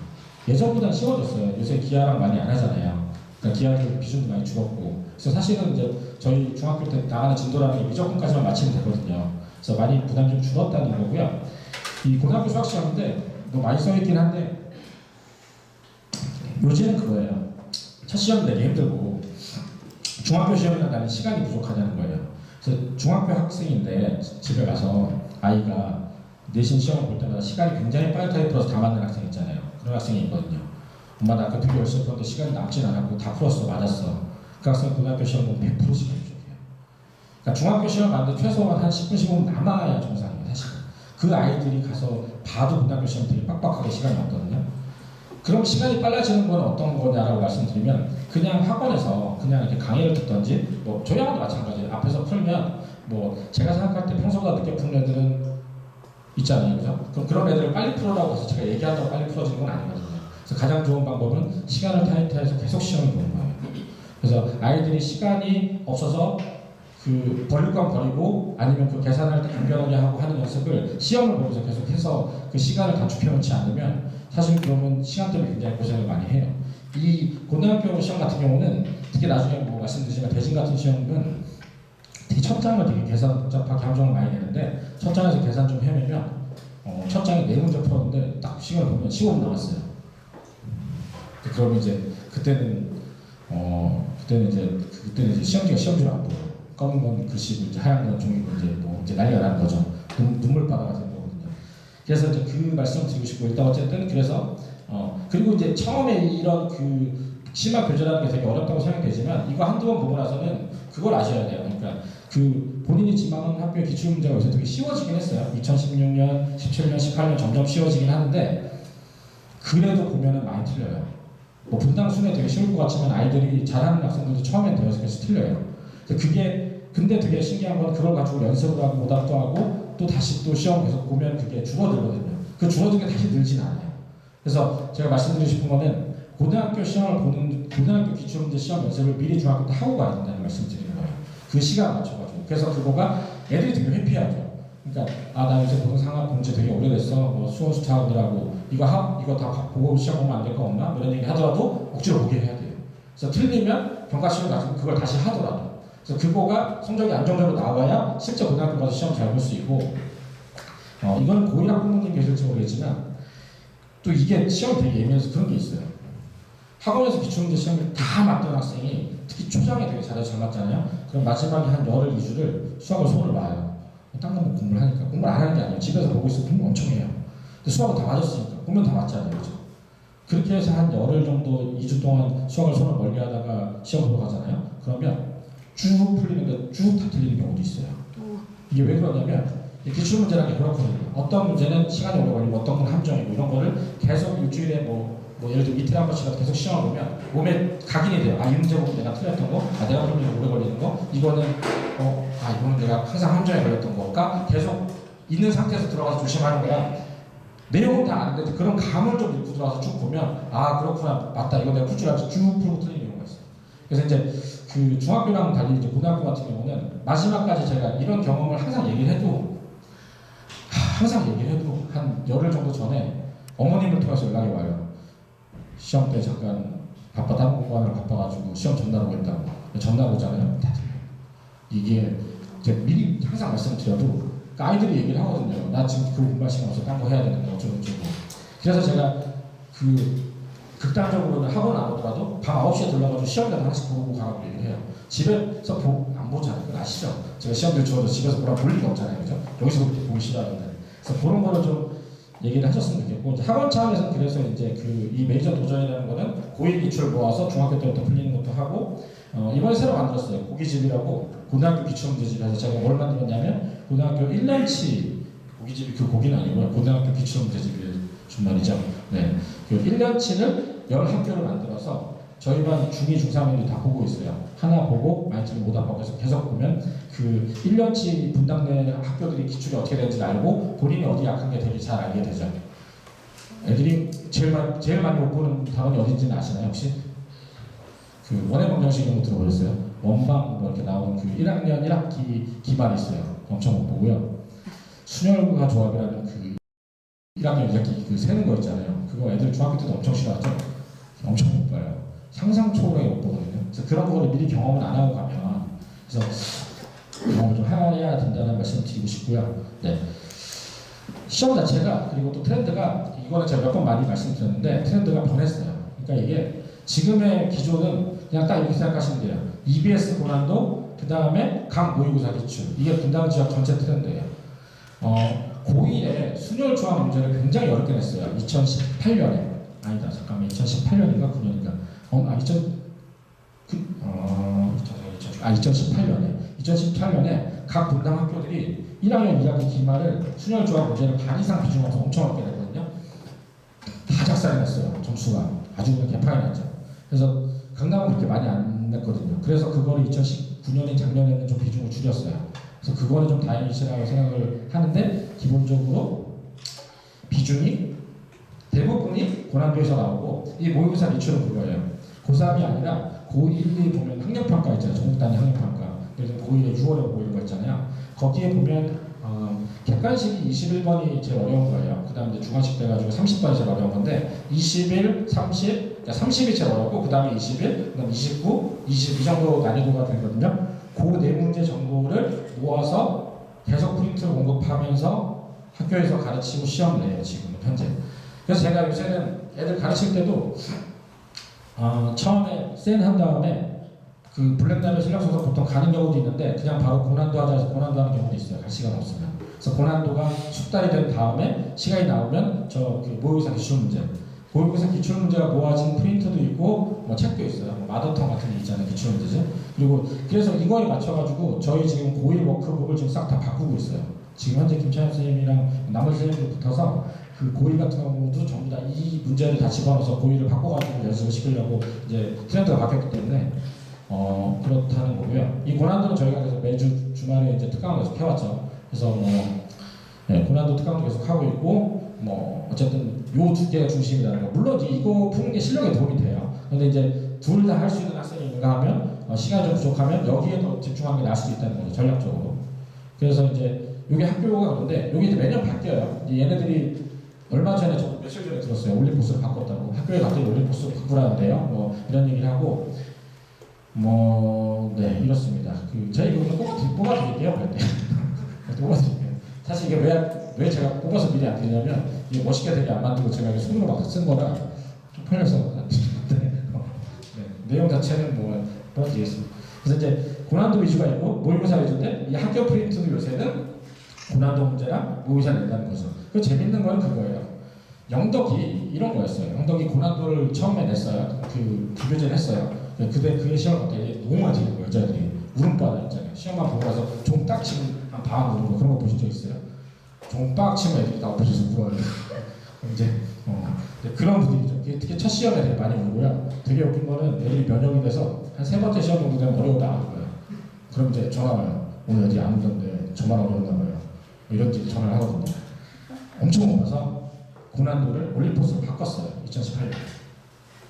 예전보다는 쉬워졌어요. 요새 기하랑 많이 안 하잖아요. 그러니까 기하들 비중도 많이 줄었고. 그래서 사실은 이제 저희 중학교 때 나가는 진도라는 게 미적분까지만 마치면 되거든요. 그래서 많이 부담이 좀 줄었다는 거고요. 이 고등학교 수학 시험인데 뭐 많이 써있긴 한데 요지는 그거예요. 첫 시험 내기 힘들고 중학교 시험이나 나는 시간이 부족하다는 거예요. 그래서 중학교 학생인데 집에 가서 아이가 내신 시험을 볼 때마다 시간이 굉장히 빠듯하게 풀어서 다 맞는 학생 있잖아요. 그런 학생이 있거든요. 엄마 나 아까 되게 열심히 풀었는데 시간이 남진 않았고 다 풀었어. 맞았어. 그 학생은 고등학교 시험 보면 100% 시간이 부족해요. 그러니까 중학교 시험 봤는데 최소한 한 10분, 15분 남아야 정상이에요. 사실은. 그 아이들이 가서 봐도 고등학교 시험 되게 빡빡하게 시간이 없거든요. 그럼 시간이 빨라지는 건 어떤 거냐라고 말씀드리면 그냥 학원에서 그냥 이렇게 강의를 듣던지 뭐 저희 학원도 마찬가지예요. 앞에서 풀면 뭐 제가 생각할 때 평소보다 늦게 푸는 애들은 있잖아요. 그죠? 그럼 그런 애들을 빨리 풀으라고 해서 제가 얘기한다고 빨리 풀어지는 건 아니거든요. 그래서 가장 좋은 방법은 시간을 타이트해서 계속 시험을 보는 거예요. 그래서 아이들이 시간이 없어서 그 버릴 건 버리고 아니면 그 계산할 때 간결하게 하고 하는 연습을 시험을 보면서 계속해서 그 시간을 단축해 놓지 않으면 사실 그러면 시간 때문에 굉장히 고생을 많이 해요. 이 고등학교 시험 같은 경우는 특히 나중에 뭐 말씀드리지만 대진 같은 시험은 특히 첫 장을 되게 계산 복잡하게 함정을 많이 내는데 첫 장에서 계산 좀 헤매면 첫 장에 4문제 풀었는데 딱 시간을 보면 15분 남았어요. 그러면 이제 그때는 이제 시험지가 시험지로 안 보여요. 검은 건 글씨고 이제 하얀 건 종이고 이제 난리가 나는 거죠. 눈물바다가 되는 거거든요. 그래서 이제 그 말씀을 드리고 싶고 일단 어쨌든 그래서 그리고 이제 처음에 이런 그 심화 교재라는 게 되게 어렵다고 생각되지만 이거 한두 번 보고 나서는 그걸 아셔야 돼요. 그러니까 그 본인이 지망하는 학교의 기출 문제가 요새 되게 쉬워지긴 했어요. 2016년, 17년, 18년 점점 쉬워지긴 하는데 그래도 보면은 많이 틀려요. 뭐 분당 순회 되게 쉬울 것 같지만 아이들이 잘하는 학생들도 처음엔 대여섯 개씩 틀려요. 그게 근데 되게 신기한 건 그걸 가지고 연습을 하고 오답도 하고 또 다시 또 시험 계속 보면 그게 줄어들거든요. 그 줄어든 게 다시 늘진 않아요. 그래서 제가 말씀드리고 싶은 거는 고등학교 시험을 보는 고등학교 기출문제 시험 연습을 미리 중학교 때 하고 가야 된다는 말씀을 드리는 거예요. 그 시간 맞춰가지고. 그래서 그거가 애들이 되게 회피하죠. 그러니까 나 요새 고등상학 공제 되게 오래됐어. 뭐 수원수차하더라고. 이거 다 보고 시험 보면 안 될 거 없나? 뭐 이런 얘기 하더라도 억지로 보게 해야 돼요. 그래서 틀리면 평가시험 나중에 그걸 다시 하더라도. 그래서 그거가 성적이 안정적으로 나와야 실제 고등학교 가서 시험 잘 볼 수 있고 이건 고1 학부모님 계실지 모르겠지만 또 이게 시험이 되게 예민해서 그런 게 있어요. 학원에서 기출문제 시험을 다 맞던 학생이 특히 초장에 되게 잘해서 잘 맞잖아요. 그럼 마지막에 한 열흘 2주를 수학을 손을 놔요. 딴 건 공부를 하니까. 공부를 안 하는 게 아니에요. 집에서 보고 있으면 공부 엄청 해요. 근데 수학은 다 맞았으니까 보면 다 맞잖아요. 그렇죠? 그렇게 해서 한 열흘 정도 2주 동안 수학을 손을 멀리 하다가 시험 보러 가잖아요. 그러면 쭉 풀리는데 쭉 다 틀리는 경우도 있어요. 이게 왜 그러냐면 기출문제라는 게 그렇거든요. 어떤 문제는 시간이 오래 걸리고 어떤 건 함정이고 이런 거를 계속 일주일에 뭐 예를 들어 이틀에 한 번씩 계속 시험을 보면 몸에 각인이 돼요. 이 문제 보면 내가 틀렸던 거, 내가 보면 오래 걸리는 거, 이거는 이거는 내가 항상 함정에 걸렸던 거가 계속 있는 상태에서 들어가서 조심하는 거야. 내용은 다 아는데 그런 감을 좀 읽고 들어가서 쭉 보면 그렇구나, 맞다, 이거 내가 풀 줄 알지 쭉 풀고 틀리는 경우가 있어요. 그래서 이제 그 중학교랑 달리 이제 고등학교 같은 경우는 마지막까지 제가 이런 경험을 항상 얘기를 해도 한 열흘 정도 전에 어머님을 통해서 연락이 와요. 시험 때 잠깐 다른 공부하느라 바빠가지고 시험 전날 오겠다고. 전날 오잖아요. 다 틀려요. 이게 제가 미리 항상 말씀드려도 아이들이 얘기를 하거든요. 나 지금 그 공부할 시간 없어. 딴 거 해야 되는데 어쩌고. 그래서 제가 극단적으로는 학원 안 오더라도 밤 9시에 들러가지고 시험이라도 하나씩 보고 가라고 얘기를 해요. 집에서 안 보잖아요. 그건 아시죠? 제가 시험들 주어도 집에서 볼 리가 없잖아요. 그죠? 여기서 그렇게 보기 싫어하는데. 그래서 그런 거를 좀 얘기를 하셨으면 좋겠고, 이제 학원 차원에서는 그래서 이제 이 메이저 도전이라는 거는 고1 기출을 모아서 중학교 때부터 풀리는 것도 하고, 이번에 새로 만들었어요. 고기집이라고 고등학교 기출문제집에서 제가 뭘 만들었냐면 고등학교 1년치 고기집이 그 고기는 아니고요. 고등학교 기출문제집이에요. 말이죠. 네. 그 1년치를 10학교를 만들어서 저희 반 중2, 중3애들이 다 보고 있어요. 하나 보고 많이 못 하고 해서 계속 보면 그 1년치 분당 내 학교들이 기출이 어떻게 되는지 알고 본인이 어디 약한 게 되게 잘 알게 되죠. 애들이 제일 많이 못 보는 단원이 어딘지는 아시나요 혹시? 그 원해방 정식 이런 거 들어보셨어요? 원방 뭐 이렇게 나온 그 1학년 1학기 기말이 있어요. 엄청 못 보고요. 순혈과 조합이라는 그 1학년 2학기 그 세는 거 있잖아요. 그거 애들 중학교 때도 엄청 싫어하죠? 엄청 못 봐요. 상상 초월하게 못 보거든요. 그래서 그런 거를 미리 경험을 안 하고 가면, 그래서 경험을 좀 해야 된다는 말씀을 드리고 싶고요. 네. 시험 자체가, 그리고 또 트렌드가, 이거는 제가 몇 번 많이 말씀드렸는데 트렌드가 변했어요. 그러니까 이게 지금의 기조는 그냥 딱 이렇게 생각하시면 돼요. EBS 고난도, 그 다음에 각 모의고사 기출. 이게 분당 지역 전체 트렌드예요. 고1에 순혈 조합 문제를 굉장히 어렵게 냈어요. 2018년에. 아니다, 잠깐만. 2018년인가? 9년인가? 2018년에 각 분당 학교들이 1학년 2학기 기말을 순혈 조합 문제를 반 이상 비중하면서 엄청 어렵게 냈거든요. 다 작살이 났어요. 점수가. 아주 그냥 개판이 났죠. 그래서 강남은 그렇게 많이 안 냈거든요. 그래서 그거를 2019년에 작년에는 좀 비중을 줄였어요. 그래서 그거는 좀 다행이시라고 생각을 하는데, 기본적으로 비중이 대부분이 고난도에서 나오고, 이 모의고사 기출은 그거예요. 고3이 아니라 고1이 보면 학력평가 있잖아요. 전국 단위 학력평가. 예를 들면 고1에 6월에 모이는 거 있잖아요. 거기에 보면 객관식이 21번이 제일 어려운 거예요. 그 다음에 중간식 돼가지고 30번이 제일 어려운 건데 21, 30, 그러니까 30이 제일 어렵고 그 다음에 21, 그 다음에 29, 20 이 정도 난이도가 되거든요. 그 네 문제 정도를 모아서 계속 프린트를 공급하면서 학교에서 가르치고 시험을 내요. 지금은 현재. 그래서 제가 요새는 애들 가르칠 때도 처음에 센 한 다음에 그 블랙라벨 실력소서 보통 가는 경우도 있는데 그냥 바로 고난도 하자 해서 고난도 하는 경우도 있어요. 갈 시간 없으면. 그래서 고난도가 숙달이 된 다음에 시간이 나오면 그 모의고사 기출문제, 모의고사 기출문제가 모아진 프린트도 있고 뭐 책도 있어요. 뭐 마더텅 같은 게 있잖아요. 기출문제죠. 그리고 그래서 이거에 맞춰가지고 저희 지금 고1 워크북을 지금 싹 다 바꾸고 있어요. 지금 현재 김찬현 선생님이랑 나머지 선생님들 붙어서 그 고의 같은 경우도 전부 다 이 문제를 다 집어넣어서 고의를 바꿔가지고 연습을 시키려고 이제 트렌드가 바뀌었기 때문에 그렇다는 거고요. 이 고난도는 저희가 그래서 매주 주말에 이제 특강을 계속 해왔죠. 그래서 고난도 특강도 계속 하고 있고 어쨌든 요 두 개가 중심이라는 거. 물론 이거 푸는 게 실력에 도움이 돼요. 근데 이제 둘 다 할 수 있는 학생이 있는가 하면 시간이 좀 부족하면 여기에 더 집중하는 게 나을 수도 있다는 거죠. 전략적으로. 그래서 이제 이게 학교가 그런데 이게 이제 매년 바뀌어요. 이제 얘네들이 얼마 전에 저 며칠 전에 들었어요. 올림포스를 바꿨다고. 학교에 갑자기 올림포스를 바꾸라는데요. 이런 얘기를 하고 네 이렇습니다. 제가 이거 뽑아드릴게요. 뽑아드릴게요. 사실 이게 왜 제가 뽑아서 미리 안 드리냐면 이게 멋있게 되게 안 만들고 제가 이게 손으로 막 쓴 거라 좀 편해서 내용 자체는 뽑아드리겠습니다. 그래서 이제 고난도 위주가 있고 모의고사 위주인데 이 학교 프린트도 요새는 고난도 문제랑 모의고사를 낸다는 거죠. 그 재밌는 건 그거예요. 영덕이 이런 거였어요. 영덕이 고난도를 처음에 냈어요. 비교제를 했어요. 그게 시험을 봤더니 너무 많이 틀린 거예요. 여자들이 울음바다 있잖아요. 시험만 보고 나서 종딱 치면 한 방 우는 거 그런 거 보신 적 있어요? 종딱 치면 애들이 다 엎어져서 울어요. 이제 그런 분위기죠. 특히 첫 시험에 되게 많이 울고요. 되게 웃긴 거는 애들이 면역이 돼서 한 세 번째 시험 정도 되면 어려워도 안 울 거예요. 그럼 이제 전화 와요. 오늘 애들이 안 울던데 저만 어려웠나 봐요. 이런 전화를 하거든요. 엄청 놀라서 고난도를 올림포스로 바꿨어요. 2018년.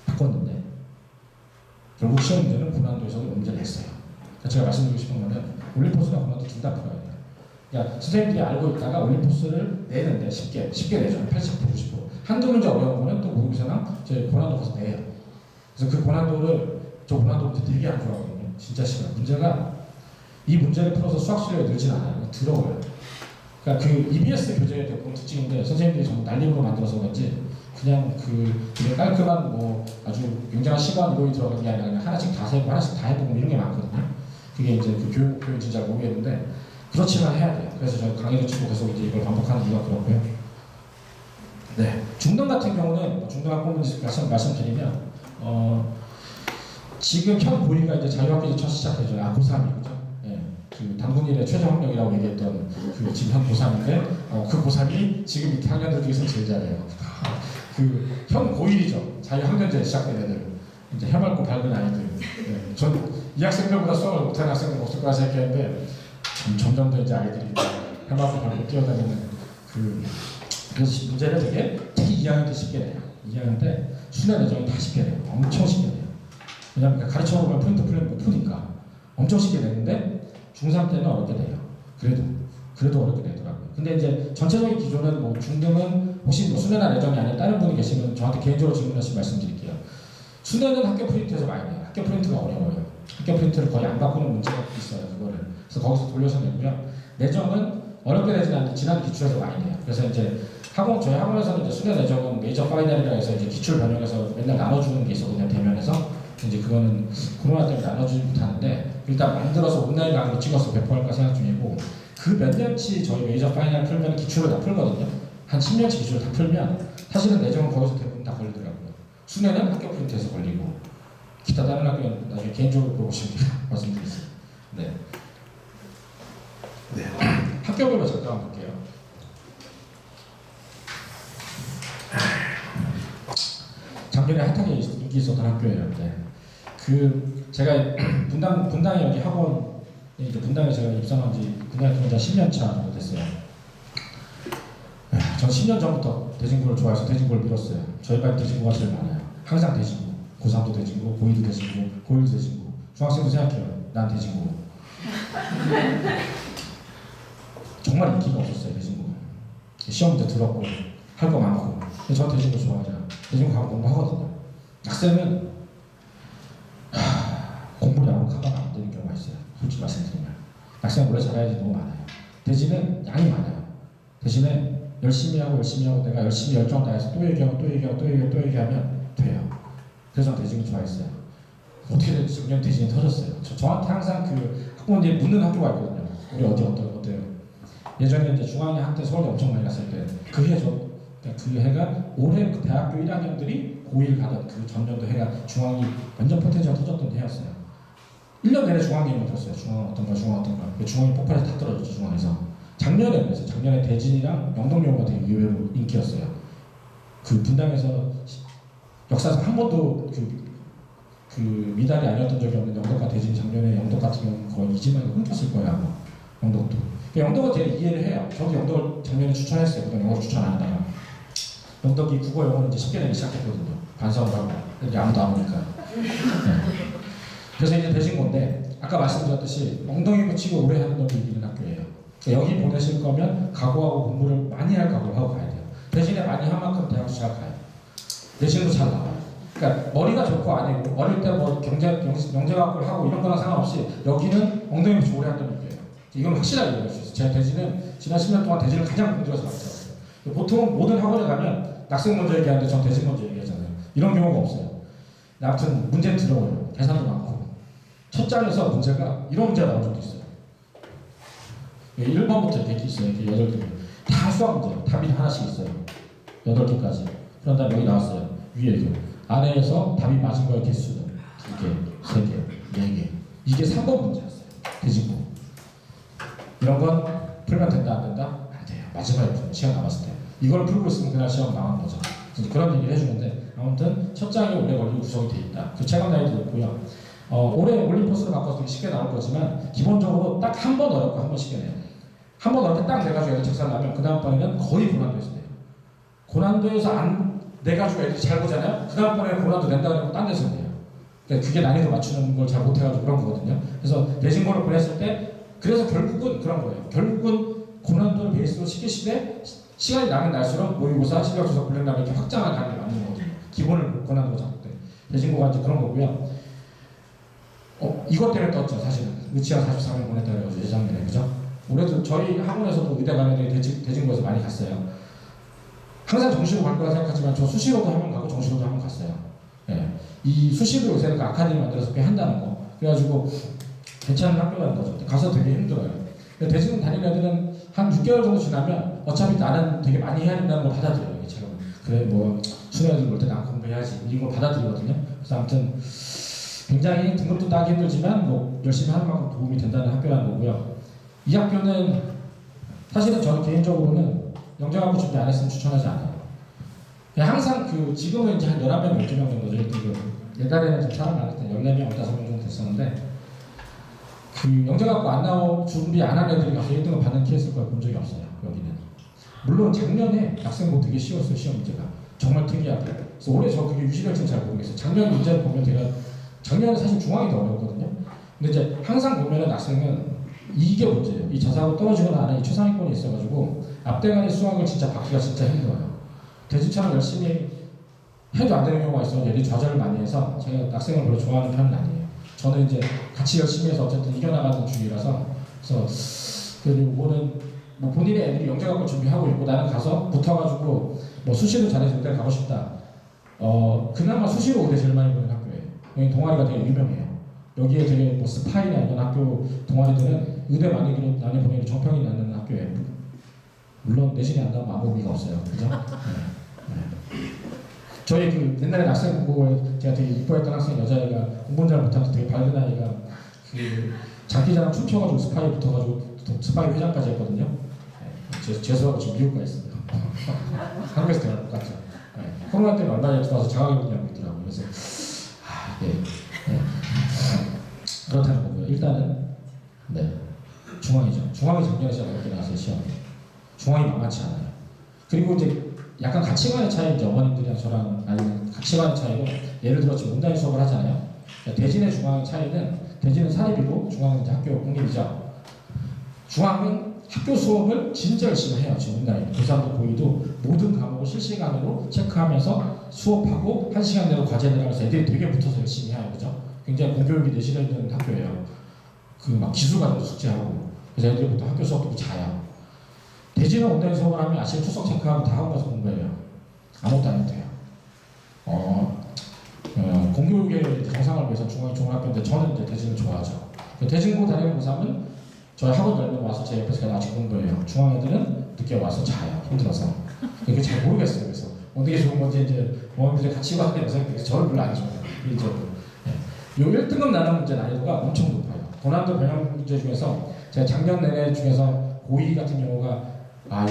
바꿨는데 결국 시험 문제는 고난도에서도 문제를 했어요. 그러니까 제가 말씀드리고 싶은 거는 올림포스나 고난도 둘 다 풀어야 돼요. 그러니까 선생님들이 알고 있다가 올림포스를 내는데 쉽게 내죠. 80%, 90%. 한두 문제 어려운 거는 또 모의고사나 저희 고난도 가서 내요. 그래서 그 고난도를 저 고난도 문제 되게 안 좋아하거든요. 진짜 싫어요. 문제가 이 문제를 풀어서 수학 실력이 늘진 않아요. 더러워요. 그러니까 EBS 교재의 대부분 특징인데 선생님들이 전부 날림으로 만들어서 그런지 그냥 되게 깔끔한 아주 굉장한 시간 이론이 들어간 게 아니라 그냥 하나씩 다 세고 하나씩 다 해보고 이런 게 많거든요. 그게 이제 교육은 진짜 모르겠는데 그렇지만 해야 돼요. 그래서 저희 강의도 치고 계속 이제 이걸 반복하는 이유가 그렇고요. 네, 중등 같은 경우는 중등학부모 말씀드리면 지금 현 고의가 이제 자유학기제 첫 시작되죠. 고3이죠. 단군일의 최저 학력이라고 얘기했던 지금 현 고3인데 그 고3이 지금 밑에 학년들 중에서 제일 잘해요. 현 고1이죠. 자유학년제 시작된 애들. 이제 해맑고 밝은 아이들. 전 이 학생들보다 수학을 못하는 학생들 없을 거라 생각했는데 점점 더 이제 아이들이 해맑고 밝고 뛰어다니는 그래서 문제를 특히 2학년 때 쉽게 내요. 2학년 때 수능 내정이 다 쉽게 내요. 엄청 쉽게 내요. 왜냐면 가르쳐 보면 프린트 풀면 못 푸니까 엄청 쉽게 내는데 중3 때는 어렵게 돼요. 그래도 어렵게 되더라고요. 근데 이제 전체적인 기조는 중등은 혹시 수능이나 내정이 아닌 다른 분이 계시면 저한테 개인적으로 질문하시면 말씀드릴게요. 수능은 학교 프린트에서 많이 내요. 학교 프린트가 어려워요. 학교 프린트를 거의 안 바꾸는 문제가 있어요. 그거를. 그래서 거기서 돌려서 내고요. 내정은 어렵게 되진 않는데 지난 기출에서 많이 내요. 그래서 이제 저희 학원에서는 이제 수능 내정은 메이저 파이널이라 해서 이제 기출 변형해서 맨날 나눠주는 게 있었거든요. 대면에서. 이제 그거는 코로나 때문에 나눠주지 못하는데 일단 만들어서 온라인 강의로 찍어서 배포할까 생각 중이고 그 몇 년치 저희 메이저 파이널 풀면 기출을 다 풀거든요. 한 10년치 기출을 다 풀면 사실은 내정은 거기서 대부분 다 걸리더라고요. 수능은 학교 프린트에서 걸리고 기타 다른 학교는 나중에 개인적으로 물어보시면 말씀드리겠습니다. 네. 학교별로 잠깐 볼게요. 작년에 핫하게 인기 있었던 학교예요. 제가 분당에 여기 학원에 이제 분당에 제가 입사한 지 분당에 들어온 지 10년 차 정도 됐어요. 전 10년 전부터 대진구를 좋아해서 대진구를 밀었어요. 저희班 대진구가 제일 많아요. 항상 대진구. 고3도 대진구, 고2도 대진구, 고1도 대진구. 중학생도 생각해요. 난 대진구. 정말 인기가 없었어요. 대진구. 시험 문제 들었고 할 거 많고. 근데 전 대진구 좋아하잖아. 대진구 가면 공부하거든요. 학생은 공부를 안 하고 가방 안 되는 경우가 있어요. 솔직히 말씀드리면. 학생은 원래 잘해야지 너무 많아요. 대진은 양이 많아요. 대신에 열심히 하고 내가 열심히 열정 다해서 또 얘기하면 돼요. 그래서 대진을 좋아했어요. 어떻게든 작년 대진이 터졌어요. 저한테 항상 학부모님이 묻는 학교가 있거든요. 우리 어때요? 예전에 이제 중학년 한때 서울에 엄청 많이 갔을 때 그 해가 올해 대학교 1학년들이 고1 가던 그 전년도 해가 중앙이 완전 포텐셜 터졌던 해였어요. 1년 내내 중앙 얘기만 들었어요. 중앙 어떤가. 중앙이 폭발해서 다 떨어졌죠. 중앙에서. 작년에 그래서 작년에 대진이랑 영동여고가 되게 의외로 인기였어요. 그 분당에서 역사상 한 번도 그 미달이 아니었던 적이 없는 영덕과 대진 작년에 영덕 같은 경우는 거의 이지만이 끊겼을 거예요 아마 영덕도. 영덕은 제가 이해를 해요. 저도 영덕을 작년에 추천했어요. 그다음 영덕 추천 안 하다가 영덕이 국어 영어는 이제 쉽게 내기 시작했거든요. 반성을 하고 이게 아무도 안 오니까. 네. 그래서 이제 대신 건데 아까 말씀드렸듯이 엉덩이 붙이고 오래 하는 놈이 이기는 학교예요. 그러니까 여기 보내실 거면 각오하고 공부를 많이 할 각오를 하고 가야 돼요. 대신에 많이 한 만큼 대학도 잘 가요. 내신도 잘 나와요. 그러니까 머리가 좋고 아니고 어릴 때 뭐 경제학을 하고 이런 거랑 상관없이 여기는 엉덩이 붙이고 오래 한다는 얘기예요. 이건 확실하게 얘기할 수 있어요. 제가 대진은 지난 10년 동안 대진을 가장 공들여서 가르쳤어요. 보통 모든 학원에 가면 낙생 먼저 얘기하는데 전 대진 먼저 얘기하잖아요. 이런 경우가 없어요. 아무튼 문제는 들어오요. 계산도 많고. 첫 장에서 문제가 이런 문제가 나온 적도 있어요. 1번부터 이렇게 있어요. 이렇게 8개. 다 수학 문제예요. 답이 하나씩 있어요. 8개까지. 그런 다음에 여기 나왔어요. 위에 이거. 아래에서 답이 맞은 거의 개수는 2개, 3개, 4개. 이게 3번 문제였어요. 대진고. 이런 건 풀면 된다, 안 된다? 안 돼요. 마지막에 풀면 시간 남았을 때. 이걸 풀고 있으면 그날 시험 나간 거죠. 그런 얘기를 해주는데 아무튼 첫 장이 오래 걸리고 구성이 돼 있다. 그 체감 나이도 있고요. 올해 올림포스로 바꿔서 되게 쉽게 나올 거지만 기본적으로 딱 한 번 어렵고 한 번 쉽게 내요. 한 번 어렵게 딱 내가지고 애들 책상 나면 그 다음번에는 거의 고난도에서 내요. 고난도에서 안 내가지고 애들이 잘 보잖아요. 그 다음번에 고난도 낸다 그러고 딴 데서 내요. 그러니까 그게 난이도 맞추는 걸 잘 못해가지고 그런 거거든요. 그래서 대진고를 보냈을 때 그래서 결국은 그런 거예요. 결국은 고난도를 베이스로 시키시되 시간이 나면 날수록 모의고사, 실력조사, 블랙라벨 이렇게 확장을 가는 게 맞는 거거든요. 기본을 고난도로 잡을 때. 대진고가 이제 그런 거고요. 이것 때문에 떴죠, 사실은. 의치학 43명 보냈다 그래가지고 예작년에, 그죠? 올해도 저희 학원에서도 의대 가는 애들이 대진고에서 많이 갔어요. 항상 정시로 갈 거라 생각하지만 저 수시로도 한 번 가고 정시로도 한 번 갔어요. 예. 이 수시로 요새는 그 아카데미 만들어서 꽤 한다는 거. 그래가지고 괜찮은 학교라는 거죠. 가서 되게 힘들어요. 대진 다니는 애들은 한 6개월 정도 지나면 어차피 나는 되게 많이 해야 된다는 걸 받아들여요. 지금 그래 뭐 수능애들 볼 때 난 공부해야지 이걸 받아들이거든요. 그래서 아무튼 굉장히 등급도 따기 힘들지만 뭐 열심히 하는 만큼 도움이 된다는 학교라는 거고요. 이 학교는 사실은 저는 개인적으로는 영재학부 준비 안 했으면 추천하지 않아요. 그냥 항상 지금은 이제 한 11명, 12명 정도죠. 옛날에는 좀 사람 많을 때 14명, 15명 정도 됐었는데 영재학부 안 나온 준비 안 한 애들이 가서 1등을 받는 케이스를 본 적이 없어요. 여기는. 물론 작년에 학생부 되게 쉬웠어요. 시험 문제가. 정말 특이하게. 그래서 올해 저 그게 유지될지는 잘 모르겠어요. 작년 문제를 보면 제가 작년에 사실 중앙이 더 어려웠거든요. 근데 이제 항상 보면은 학생은 이게 문제예요. 이 자사고 떨어지거나 안 하는 이 최상위권이 있어가지고 앞대가리 수학을 진짜 받기가 진짜 힘들어요. 대진처럼 열심히 해도 안 되는 경우가 있어서 애들이 좌절을 많이 해서 제가 학생을 별로 좋아하는 편은 아니에요. 저는 이제 같이 열심히 해서 어쨌든 이겨나가는 주의라서 그래서 이거는 뭐 본인의 애들이 영재학부 준비하고 있고 나는 가서 붙어가지고 뭐 수시로 잘해서 의대 가고 싶다. 그나마 수시로 의대 제일 많이 보는 학교예요. 여기 동아리가 되게 유명해요. 여기에 되게 뭐 스파이나 이런 학교 동아리들은 의대 많이 보내는 정평이 나는 학교예요. 물론 내신이 안 나오면 아무 의미가 없어요. 그죠? 네. 저희 옛날에 학생 공부에 제가 되게 이뻐했던 학생 여자애가 공부 잘 못하면서 되게 밝은 아이가 장기자랑 춤춰가지고 스파이 붙어가지고 스파이 회장까지 했거든요. 네. 재수하고 지금 미국 가 있습니다. 한국에서 대학 똑같죠. 네. 코로나 때문에 얼마 전에 들어와서 자가격리하고 있더라고요. 그래서 그렇다는 거고요. 일단은 중앙이죠. 중앙이 작년에 시작 어렵게 나왔어요. 시험이. 중앙이 만만치 않아요. 그리고 이제 약간 가치관의 차이, 이제 어머님들이랑 저랑 아니면 가치관의 차이로 예를 들어 지금 온라인 수업을 하잖아요. 그러니까 대진의 중앙의 차이는 대진은 사립이고 중앙은 이제 학교 공립이죠. 중앙은 학교 수업을 진짜 열심히 해요. 지금 온라인. 교사도 보이도 모든 과목을 실시간으로 체크하면서 수업하고 1시간 내로 과제 내려가서 애들이 되게 붙어서 열심히 해요. 그죠? 굉장히 공교육이 내실에 있는 학교예요. 막 기술과정도 숙제하고. 그래서 애들이 보통 학교 수업도 자요. 대진은 온라인 수업을 하면 아침 출석 체크하고 다 하고 가서 공부해요. 아무것도 안 해도 돼요. 공교육의 정상을 위해서 중앙이 좋은 학교인데 저는 이제 대진을 좋아하죠. 대진고 다니는 고3은 저희 학원 열면 와서 제 옆에서 그냥 아직 공부해요. 중앙 애들은 늦게 와서 자요. 힘들어서. 이게 잘 모르겠어요. 그래서 어느 게 좋은 건지 이제 어머님들이 같이 가서 그래서 저를 별로 안 좋아해요. 요 1등급 나눈 문제 난이도가 엄청 높아요. 고난도 변형 문제 중에서 제가 작년 내내 중에서 고2 같은 경우가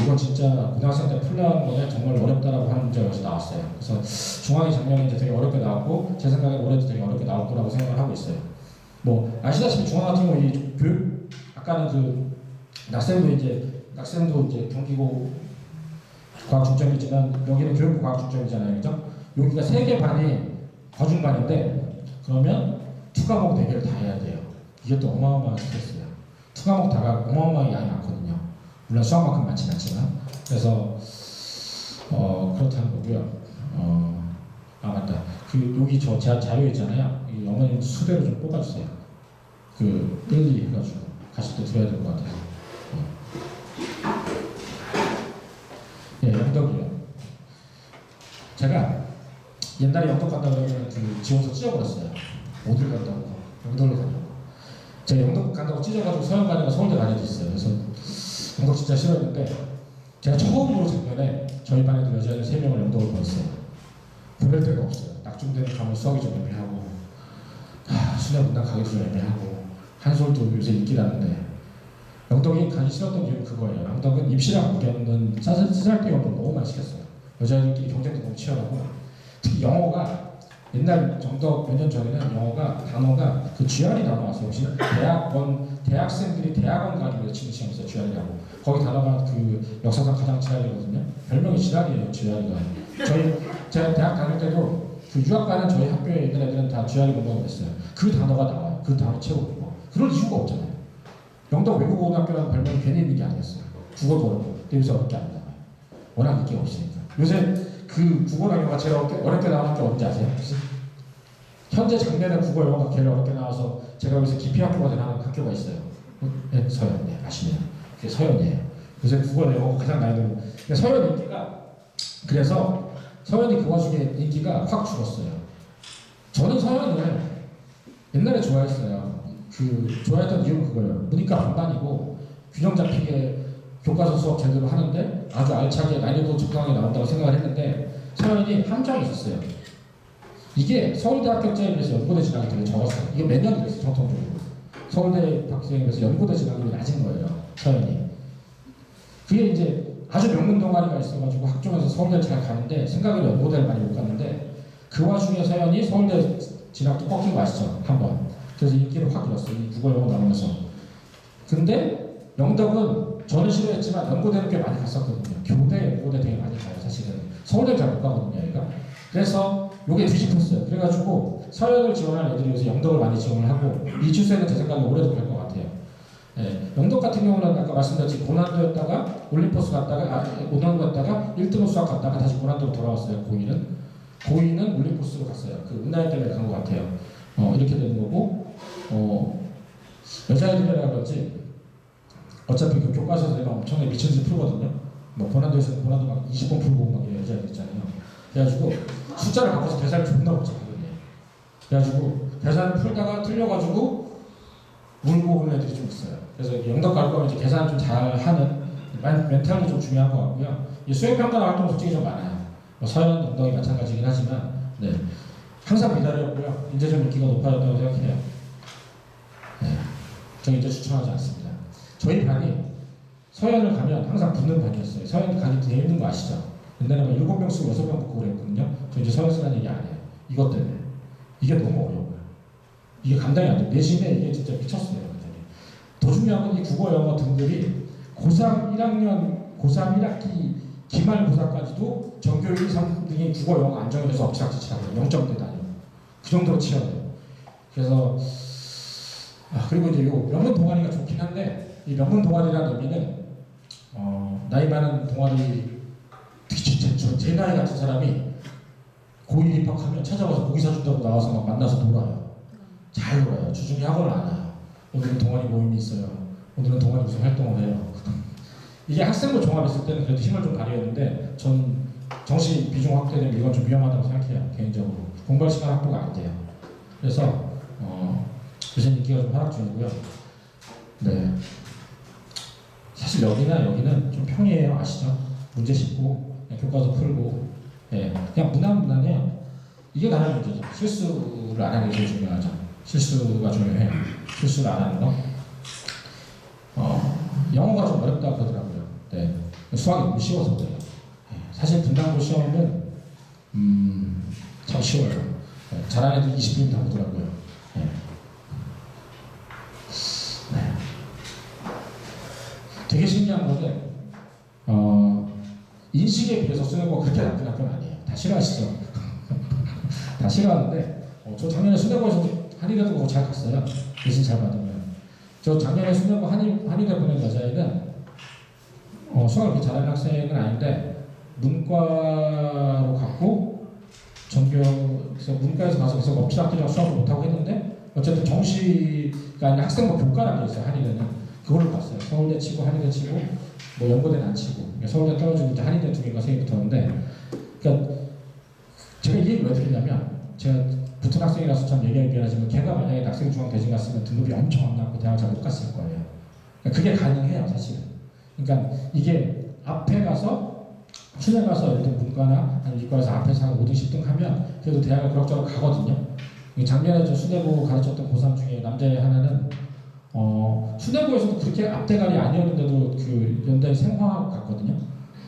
이건 진짜 고등학생 때 풀려는 거는 정말 어렵다라고 하는 문제가 여기서 나왔어요. 그래서 중앙이 작년에 이제 되게 어렵게 나왔고 제 생각에 올해도 되게 어렵게 나올 거라고 생각을 하고 있어요. 뭐 아시다시피 중앙 같은 경우 이 교육 아까는 그 낙쌤도 이제 경기고 과학 중점이지만 여기는 교육부 과학 중점이잖아요, 그죠? 여기가 3개 반이 과중반인데 그러면 투과목 4개를 다 해야 돼요. 이게 또 어마어마한 스트레스예요. 투과목 다가 어마어마하게 양이 많거든요. 물론 수학만큼 많진 않지만 그래서 그렇다는 거고요. 맞다. 그 여기 저 자료 있잖아요. 이 어머님 수대로 좀 뽑아주세요. 그 1, 2 해가지고 같이 또 들어야 될 것 같아요. 예, 영덕이요. 제가 옛날에 영덕 간다고 그러면 그 지원서 찢어버렸어요. 어딜 간다고? 영덕을 가냐고. 제가 영덕 간다고 찢어가지고 서영 가냐고 서울대 가냐고 있어요. 그래서 영덕 진짜 싫어했는데 제가 처음으로 작년에 저희 반에 들 여자애들 3명을 영덕을 보냈어요. 보낼 데가 없어요. 낙중대는 가면 수학이 좀 애매하고 수능 문당 가기도 좀 애매하고 한솔도 요새 인기라는데 영덕이 가기 싫었던 이유는 그거예요. 영덕은 입시랑 무게없는 쓰잘데기 없는 너무 많이 시켰어요. 여자애들끼리 경쟁도 너무 치열하고 특히 영어가 옛날 정도 몇 년 전에는 영어가 단어가 그 GRE 단어 왔어요. 혹시 대학생들이 대학원 가기 위해서 치는 시험이 있어요. GRE라고. 거기 단어가 그 역사상 가장 GRE거든요. 별명이 GRE예요. GRE가. 제가 대학 다닐 때도 그 유학 가는 저희 학교에 있는 애들은 다 GRE 공부하고 있어요. 그 단어가 나와요. 그 단어 채우고 거. 그럴 이유가 없잖아요. 영덕 외국어고등학교라는 별명이 괜히 있는 게 아니었어요. 국어도 어렵고 여기서 어렵게 안 나와요. 워낙 인기가 없으니까. 요새 그 국어랑 영어가 제일 어렵게 나오는 게 언제 아세요? 현재 작년에 국어 영어가 제일 어렵게 나와서 제가 여기서 기피학교가 되는 학교가 있어요. 네, 서현. 네, 아시네요. 그게 서현이에요. 요새 국어 영어가 가장 많이 들고. 서현 인기가 그래서 서현이 그 와중에 인기가 확 죽었어요. 저는 서현을 옛날에 좋아했어요. 좋아했던 이유는 그거예요. 문이과 반반이고 균형 잡히게 교과서 수업 제대로 하는데 아주 알차게 난이도 적당하게 나온다고 생각을 했는데 서현이 함정이 있었어요. 이게 서울대 합격자에 비해서 연고대 진학이 되게 적었어요. 이게 몇 년 그랬어요, 정통적으로. 서울대 학생에 비해서 연고대 진학률이 낮은 거예요, 서현이. 그게 이제 아주 명문 동아리가 있어가지고 학종에서 서울대를 잘 가는데 생각으로 연고대를 많이 못 갔는데 그 와중에 서현이 서울대 진학도 꺾인 거 아시죠? 한 번. 그래서 인기를 확 잃었어요. 이 국어 영어 나오면서. 근데 영덕은 저는 싫어했지만 연고대는 꽤 많이 갔었거든요. 교대, 연고대 되게 많이 가요, 사실은. 서울대를 잘 못 가거든요, 얘가. 그래서 요게 뒤집혔어요. 그래가지고 서현을 지원할 애들이 요새 영덕을 많이 지원을 하고 이 추세는 제 생각에 올해도 갈 것 같아요. 예, 영덕 같은 경우는 아까 말씀드렸지 고난도였다가 올림포스 갔다가 고난도 갔다가 1등급 수학 갔다가 다시 고난도로 돌아왔어요. 고2는 올림포스로 갔어요. 그 운나이 때문에 간 것 같아요. 이렇게 되는 거고 여자애들이라 그런지 어차피 그 교과서에서 내가 엄청나게 미친 듯이 풀거든요. 뭐 고난도에서는 고난도 막 20번 풀고 막 이런 여자애들 있잖아요. 그래가지고 숫자를 바꿔서 계산을 존나 못하거든요. 그래가지고 계산을 풀다가 틀려가지고 울고 오는 애들이 좀 있어요. 그래서 영덕 갈 거면 이제 계산을 좀 잘하는 멘탈도 좀 중요한 것 같고요. 이 수행평가 활동 솔직히 좀 많아요. 뭐 서현, 영덕이 마찬가지긴 하지만 네. 항상 미달이었고요. 이제 좀 인기가 높아졌다고 생각해요. 네. 저는 이제 추천하지 않습니다. 저희 반이 서현을 가면 항상 붙는 반이었어요. 서현 가기 되게 힘든 거 아시죠? 옛날에는 7명 쓰고 6명 붙고 그랬거든요. 저 이제 서현 쓰라는 얘기 안 해요. 이것 때문에. 이게 너무 어려워요. 이게 감당이 안 돼요. 내신에 이게 진짜 미쳤어요. 완전히. 더 중요한 건 이 국어 영어 등급이 고3 1학년, 고3 1학기 기말고사까지도 전교 1, 3등이 국어 영어 안 정해져서 엎치락치 치라고요. 0점대 단위. 그 정도로 치열해요. 그래서 그리고 이제 요 명문 동아리가 좋긴 한데 이 명문 동아리라는 의미는 나이 많은 동아리 제 나이 같은 사람이 고1 입학하면 찾아와서 고기 사준다고 나와서 막 만나서 놀아요. 잘 놀아요. 주중에 학원을 안 와요. 오늘은 동아리 모임이 있어요. 오늘은 동아리 무슨 활동을 해요. 이게 학생부 종합했을 때는 그래도 힘을 좀 발휘했는데 전 정시 비중 확대되면 이건 좀 위험하다고 생각해요. 개인적으로. 공부할 시간 확보가 안 돼요. 그래서 요새 인기가 좀 하락 중이고요. 네. 사실 여기는 좀 평이에요. 아시죠? 문제 짚고 교과서 풀고 그냥 무난무난해요. 이게 가장 문제죠. 실수를 안 하는 게 제일 중요하죠. 실수가 중요해요. 실수를 안 하는 거. 영어가 좀 어렵다고 그러더라고요. 네. 수학이 너무 쉬워서 그래요. 사실 분당고 시험은 참 쉬워요. 네. 잘하는 애들 20분 다 보더라고요. 네. 네. 되게 신기한 건데 인식에 비해서 수능고 그렇게 나쁜 학교는 아니에요. 다 싫어하시죠? 다 싫어하는데 저 작년에 수능고에서 한의대도 보고 잘 갔어요. 대신 잘 받으면. 저 작년에 수능고 한의대 보낸 여자애는 수학을 그렇게 잘하는 학생은 아닌데 문과로 갔고 전교에서 문과에서 가서 그래서 업체학교랑 수학을 못하고 했는데 어쨌든 정시가 아니라 학생부 교과라는 게 있어요. 한의대는 그걸로 갔어요. 서울대 치고 한의대 치고 뭐 연고대는 안 치고 서울대 떨어지고 이제 한의대 두 개가 세 개 붙었는데 그러니까 제가 이 얘기를 왜 드리냐면 제가 붙은 학생이라서 참 얘기하기 미안하지만 걔가 만약에 학생 중앙 대진 갔으면 등급이 엄청 안 나고 대학 잘 못 갔을 거예요. 그러니까 그게 가능해요 사실은. 그러니까 이게 앞에 가서 수능 가서 예를 들면 문과나 아니면 이과에서 앞에서 한 5등 10등 하면 그래도 대학을 그럭저럭 가거든요. 작년에 저 수뇌부 가르쳤던 고3 중에 남자애 하나는 수뇌부에서도 그렇게 앞대가리 아니었는데도 그 연대 생화학 갔거든요.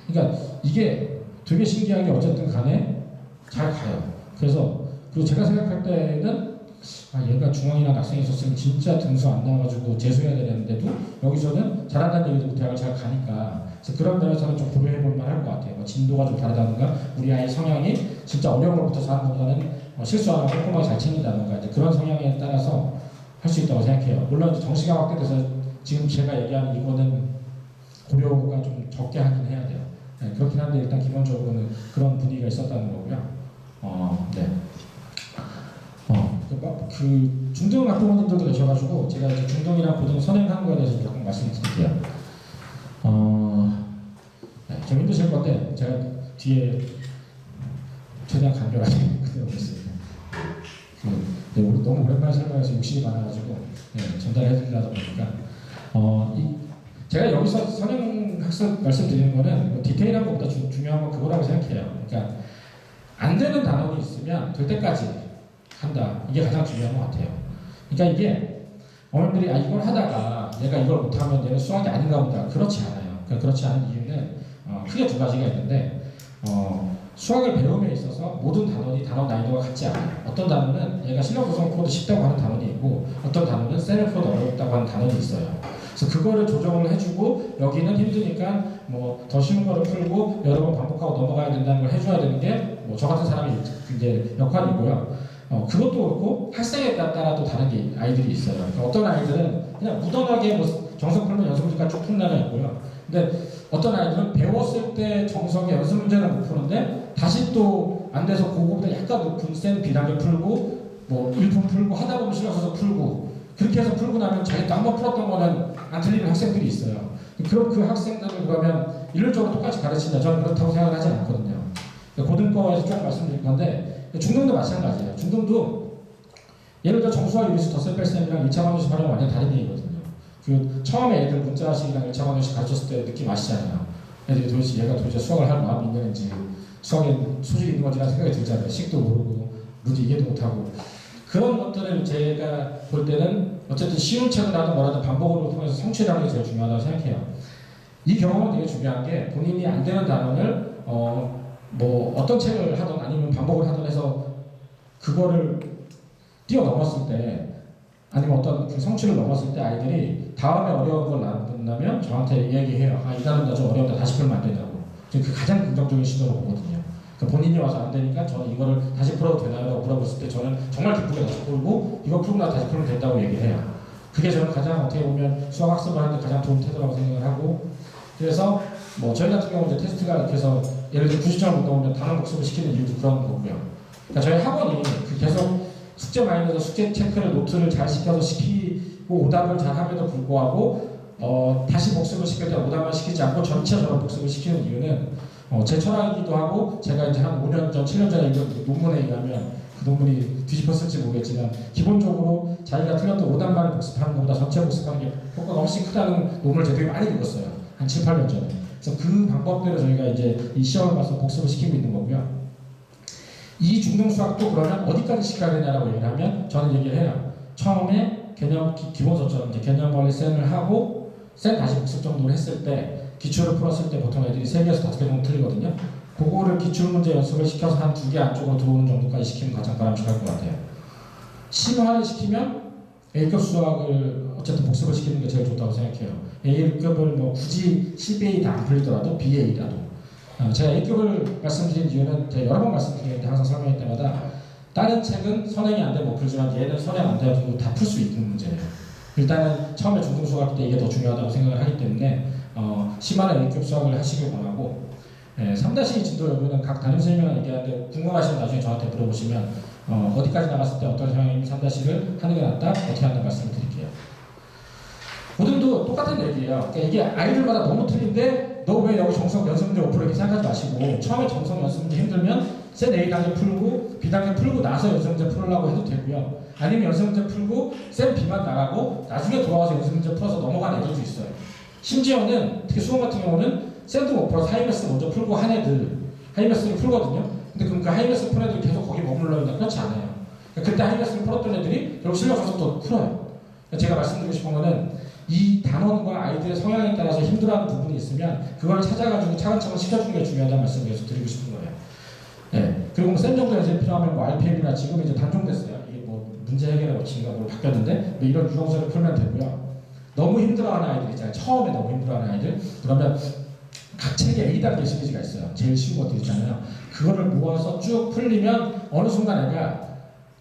그러니까 이게 되게 신기한 게 어쨌든 간에 잘 가요. 그래서 그리고 제가 생각할 때는 얘가 중앙이나 학생이 있었으면 진짜 등수 안 나와가지고 재수해야 되는데도 여기서는 잘한다는 얘기 듣고 대학을 잘 가니까 그래서 그런 면에서는 좀 고려해볼 만할 것 같아요. 진도가 좀 다르다든가 우리 아이 성향이 진짜 어려운 걸 붙어서 하는 것보다는 실수 안 하고 꼼꼼하게 잘 챙긴다든가 이제 그런 성향에 따라서 할 수 있다고 생각해요. 물론 정시가 확대돼서 지금 제가 얘기하는 이거는 고려가 좀 적게 하긴 해야 돼요. 네, 그렇긴 한데 일단 기본적으로는 그런 분위기가 있었다는 거고요. 네. 그 중등 학부모님들도 계셔가지고 제가 이제 중등이랑 고등 선행하는 거에 대해서 조금 말씀드릴게요. 네, 좀 힘드실 건데 제가 뒤에 최대한 간결하게 그려보겠습니다. 네, 우리 너무 오랜만에 설명해서 욕심이 많아가지고 네, 전달해드리려다 보니까 제가 여기서 선행학습 말씀드리는 거는 디테일한 것보다 중요한 건 그거라고 생각해요. 그러니까 안 되는 단원이 있으면 될 때까지 한다. 이게 가장 중요한 것 같아요. 그러니까 이게 어머님들이 이걸 하다가 얘가 이걸 못하면 얘는 수학이 아닌가 보다. 그렇지 않아요. 그러니까 그렇지 않은 이유는 크게 두 가지가 있는데 수학을 배움에 있어서 모든 단원이 단원 난이도가 같지 않아요. 어떤 단원은 얘가 실력 구성 풀어도 쉽다고 하는 단원이 있고 어떤 단원은 셀을 풀어도 어렵다고 하는 단원이 있어요. 그래서 그거를 조정을 해주고 여기는 힘드니까 뭐 더 쉬운 거를 풀고 여러 번 반복하고 넘어가야 된다는 걸 해줘야 되는 게 뭐 저 같은 사람이 이제 역할이고요. 그것도 그렇고 학생에 따라 또 다른 게 아이들이 있어요. 그러니까 어떤 아이들은 그냥 무던하게 뭐 정석 풀면 연습 문제가 쭉 푸는 애가 있고요. 근데 어떤 아이들은 배웠을 때 정석의 연습 문제는 못 푸는데 다시 또 안 돼서 그거보다 약간 높은 센 비단계 풀고 뭐 일품 풀고 하다 보면 실력서서 풀고 그렇게 해서 풀고 나면 자기가 한번 풀었던 거는 안 틀리는 학생들이 있어요. 그럼 그 학생들을 그러면 일률적으로 똑같이 가르친다. 저는 그렇다고 생각을 하지 않거든요. 고등과에서 좀 말씀드릴 건데 중등도 마찬가지예요. 중등도 예를 들어 정수와 유리수 덧셈 뺄셈이랑 1차 방정식 활용은 완전 다른 얘기거든요. 그 처음에 애들 문자식이랑 1차 방정식 가르쳤을 때 느낌 아시잖아요. 애들이 도대체 얘가 도대체 수학을 할 마음이 있는지 수학에 소질이 있는 건지라는 생각이 들잖아요. 식도 모르고 문제 이해도 못하고 그런 것들을 제가 볼 때는 어쨌든 쉬운 책을 하든 뭐라든 반복으로 통해서 성취하는 게 제일 중요하다고 생각해요. 이 경험은 되게 중요한 게 본인이 안 되는 단원을 뭐 어떤 책을 하든 아니면 반복을 하든 해서 그거를 뛰어넘었을 때 아니면 어떤 그 성취를 넘었을 때 아이들이 다음에 어려운 걸 만나면 저한테 얘기해요. 이 단원 나 좀 어려운데 다시 풀면 안 되냐고. 그 가장 긍정적인 시도로 보거든요. 그러니까 본인이 와서 안 되니까 저는 이거를 다시 풀어도 되나요? 라고 물어봤을 때 저는 정말 기쁘게 다시 풀고 이거 풀고 나서 다시 풀면 된다고 얘기를 해요. 그게 저는 가장 어떻게 보면 수학 학습을 하는데 가장 도움 되더라고 생각을 하고 그래서 뭐 저희 같은 경우 이제 테스트가 이렇게 해서 예를 들어 90점을 못 넘으면 단원 복습을 시키는 이유도 그런 거고요. 그러니까 저희 학원이 계속 숙제 많이 내서 숙제 체크를 노트를 잘 시켜서 시키고 오답을 잘 함에도 불구하고 다시 복습을 시킬 때 오답만 시키지 않고 전체적으로 복습을 시키는 이유는 제 철학이기도 하고 제가 이제 한 5년 전, 7년 전에 읽은 논문에 의하면 그 논문이 뒤집었을지 모르겠지만 기본적으로 자기가 틀렸던 오답만을 복습하는 것보다 전체 복습하는 게 효과가 훨씬 크다는 논문을 제가 되게 많이 읽었어요. 한 7, 8년 전에. 그래서 그 방법대로 저희가 이제 이 시험을 봐서 복습을 시키고 있는 거고요. 이 중등 수학도 그러면 어디까지 시켜야 되냐라고 얘기를 하면 저는 얘기를 해요. 처음에 개념 기본서처럼 이제 개념 관리 쌤을 하고 쌤 다시 복습 정도를 했을 때 기출을 풀었을 때 보통 애들이 3개에서 5개 정도 틀리거든요. 그거를 기출 문제 연습을 시켜서 한 2개 안쪽으로 들어오는 정도까지 시키면 가장 바람직할 것 같아요. 심화를 시키면 A급 수학을 어쨌든 복습을 시키는 게 제일 좋다고 생각해요. A급을 뭐 굳이 10A 다 안 풀리더라도 BA라도 제가 A급을 말씀드린 이유는 제가 여러 번 말씀드리는데 항상 설명할 때마다 다른 책은 선행이 안 되면 못 풀지만 얘는 선행 안 돼가지고 다 풀 수 있는 문제예요. 일단은 처음에 중등수학 때 이게 더 중요하다고 생각을 하기 때문에 심화는 A급 수학을 하시길 바라고 3-2 진도 여부는 각 담임선생님이랑 얘기하는데 궁금하시면 나중에 저한테 물어보시면 어디까지 나갔을 때 어떤 상황이면 3-1을 하는 게 낫다 어떻게 하는 말씀을 드릴게요. 고등도 똑같은 얘기예요. 그러니까 이게 아이들마다 너무 틀린데 너 왜 여기 정석 연습 문제 5% 이렇게 생각하지 마시고 처음에 정석 연습 문제 힘들면 셋 A 단계 풀고 B 단계 풀고 나서 연습 문제 풀으려고 해도 되고요. 아니면 연습 문제 풀고 셋 B만 나가고 나중에 돌아와서 연습 문제 풀어서 넘어간 애들도 있어요. 심지어는 특히 수험 같은 경우는 샌드 못 풀어서 하이매스 먼저 풀고 한 애들 하이매스를 풀거든요. 근데 그럼 그 하이매스 푼 애들이 계속 거기 머물러 있나? 그렇지 않아요. 그러니까 그때 하이매스를 풀었던 애들이 결국 실력 가서 또 풀어요. 그러니까 제가 말씀드리고 싶은 거는 이 단원과 아이들의 성향에 따라서 힘들어하는 부분이 있으면 그걸 찾아가지고 차근차근 시켜주는 게 중요하다는 말씀을 계속 드리고 싶은 거예요. 네. 그리고 뭐 쌤 정도 연습이 필요하면 뭐 RPM이나 지금 이제 단종됐어요. 이게 뭐 문제 해결의 원칙인가 뭐 바뀌었는데 뭐 이런 유형서를 풀면 되고요. 너무 힘들어하는 아이들 있잖아요. 처음에 너무 힘들어하는 아이들. 그러면 각 책에 A단계 시리즈가 있어요. 제일 쉬운 것들 있잖아요. 그거를 모아서 쭉 풀리면 어느 순간 애가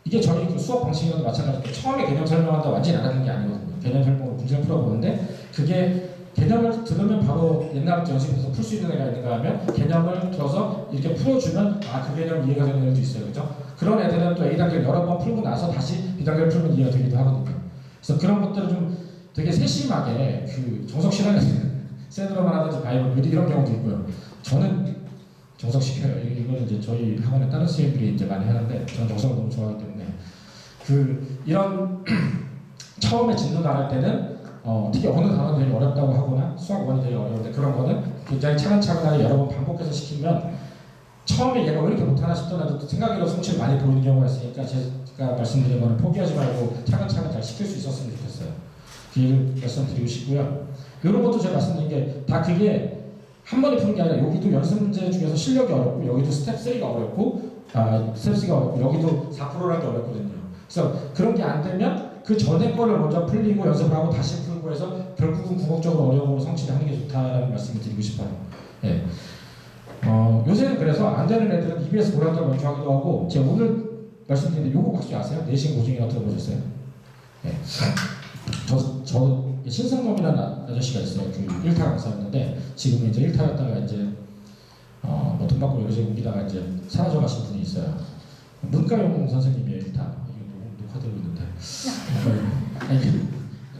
이게 저희 그 수업 방식이랑도 마찬가지로 처음에 개념 설명한다 완전히 알아듣는 게 아니거든요. 개념 설명으로 문제를 풀어보는데 그게 개념을 들으면 바로 옛날부터 연습해서 풀 수 있는 애가 있는가 하면 개념을 들어서 이렇게 풀어주면 그 개념 이해가 되는 애도 있어요. 그죠? 그런 애들은 또 A단계를 여러 번 풀고 나서 다시 B단계를 풀면 이해가 되기도 하거든요. 그래서 그런 것들을 좀 되게 세심하게 그 정석 실험에 세드로만 하든지 바이블 이런 경우도 있고요. 저는 정석시켜요. 이거는 이제 저희 학원에 다른 선생님들이 이제 많이 하는데 저는 정석을 너무 좋아하기 때문에 이런 처음에 진도 나갈 때는 특히 어느 단어가 되게 어렵다고 하거나 수학 원이 되게 어려운데 그런 거는 굉장히 차근차근하게 여러 번 반복해서 시키면 처음에 얘가 왜 이렇게 못하나 싶더라도 생각으로 성취를 많이 보이는 경우가 있으니까 제가 말씀드린 거는 포기하지 말고 차근차근 잘 시킬 수 있었으면 좋겠어요. 그 얘기를 말씀드리고 싶고요. 이런 것도 제가 말씀드린 게 다 그게 한 번에 푸는 게 아니라 여기도 연습 문제 중에서 실력이 어렵고 여기도 스텝 3가 어렵고 스텝 3가 어렵고 여기도 4%라는 게 어렵거든요. 그래서 그런 게 안 되면 그 전에 거를 먼저 풀리고 연습을 하고 다시 풀고 해서 결국은 궁극적으로 어려운 걸로 성취를 하는 게 좋다라는 말씀을 드리고 싶어요. 예. 요새는 그래서 안 되는 애들은 EBS 모란다고 연주하기도 하고 제가 오늘 말씀드린 요거 혹시 아세요? 내신 고증이라고 들어보셨어요? 예. 저 신성범이라는 아저씨가 있어요. 그 1타 강사였는데 지금 이제 1타였다가 이제 돈 받고 여기서 옮기다가 이제 사라져 가신 분이 있어요. 문과용 선생님이에요. 1타. 이거 녹화되고 있는데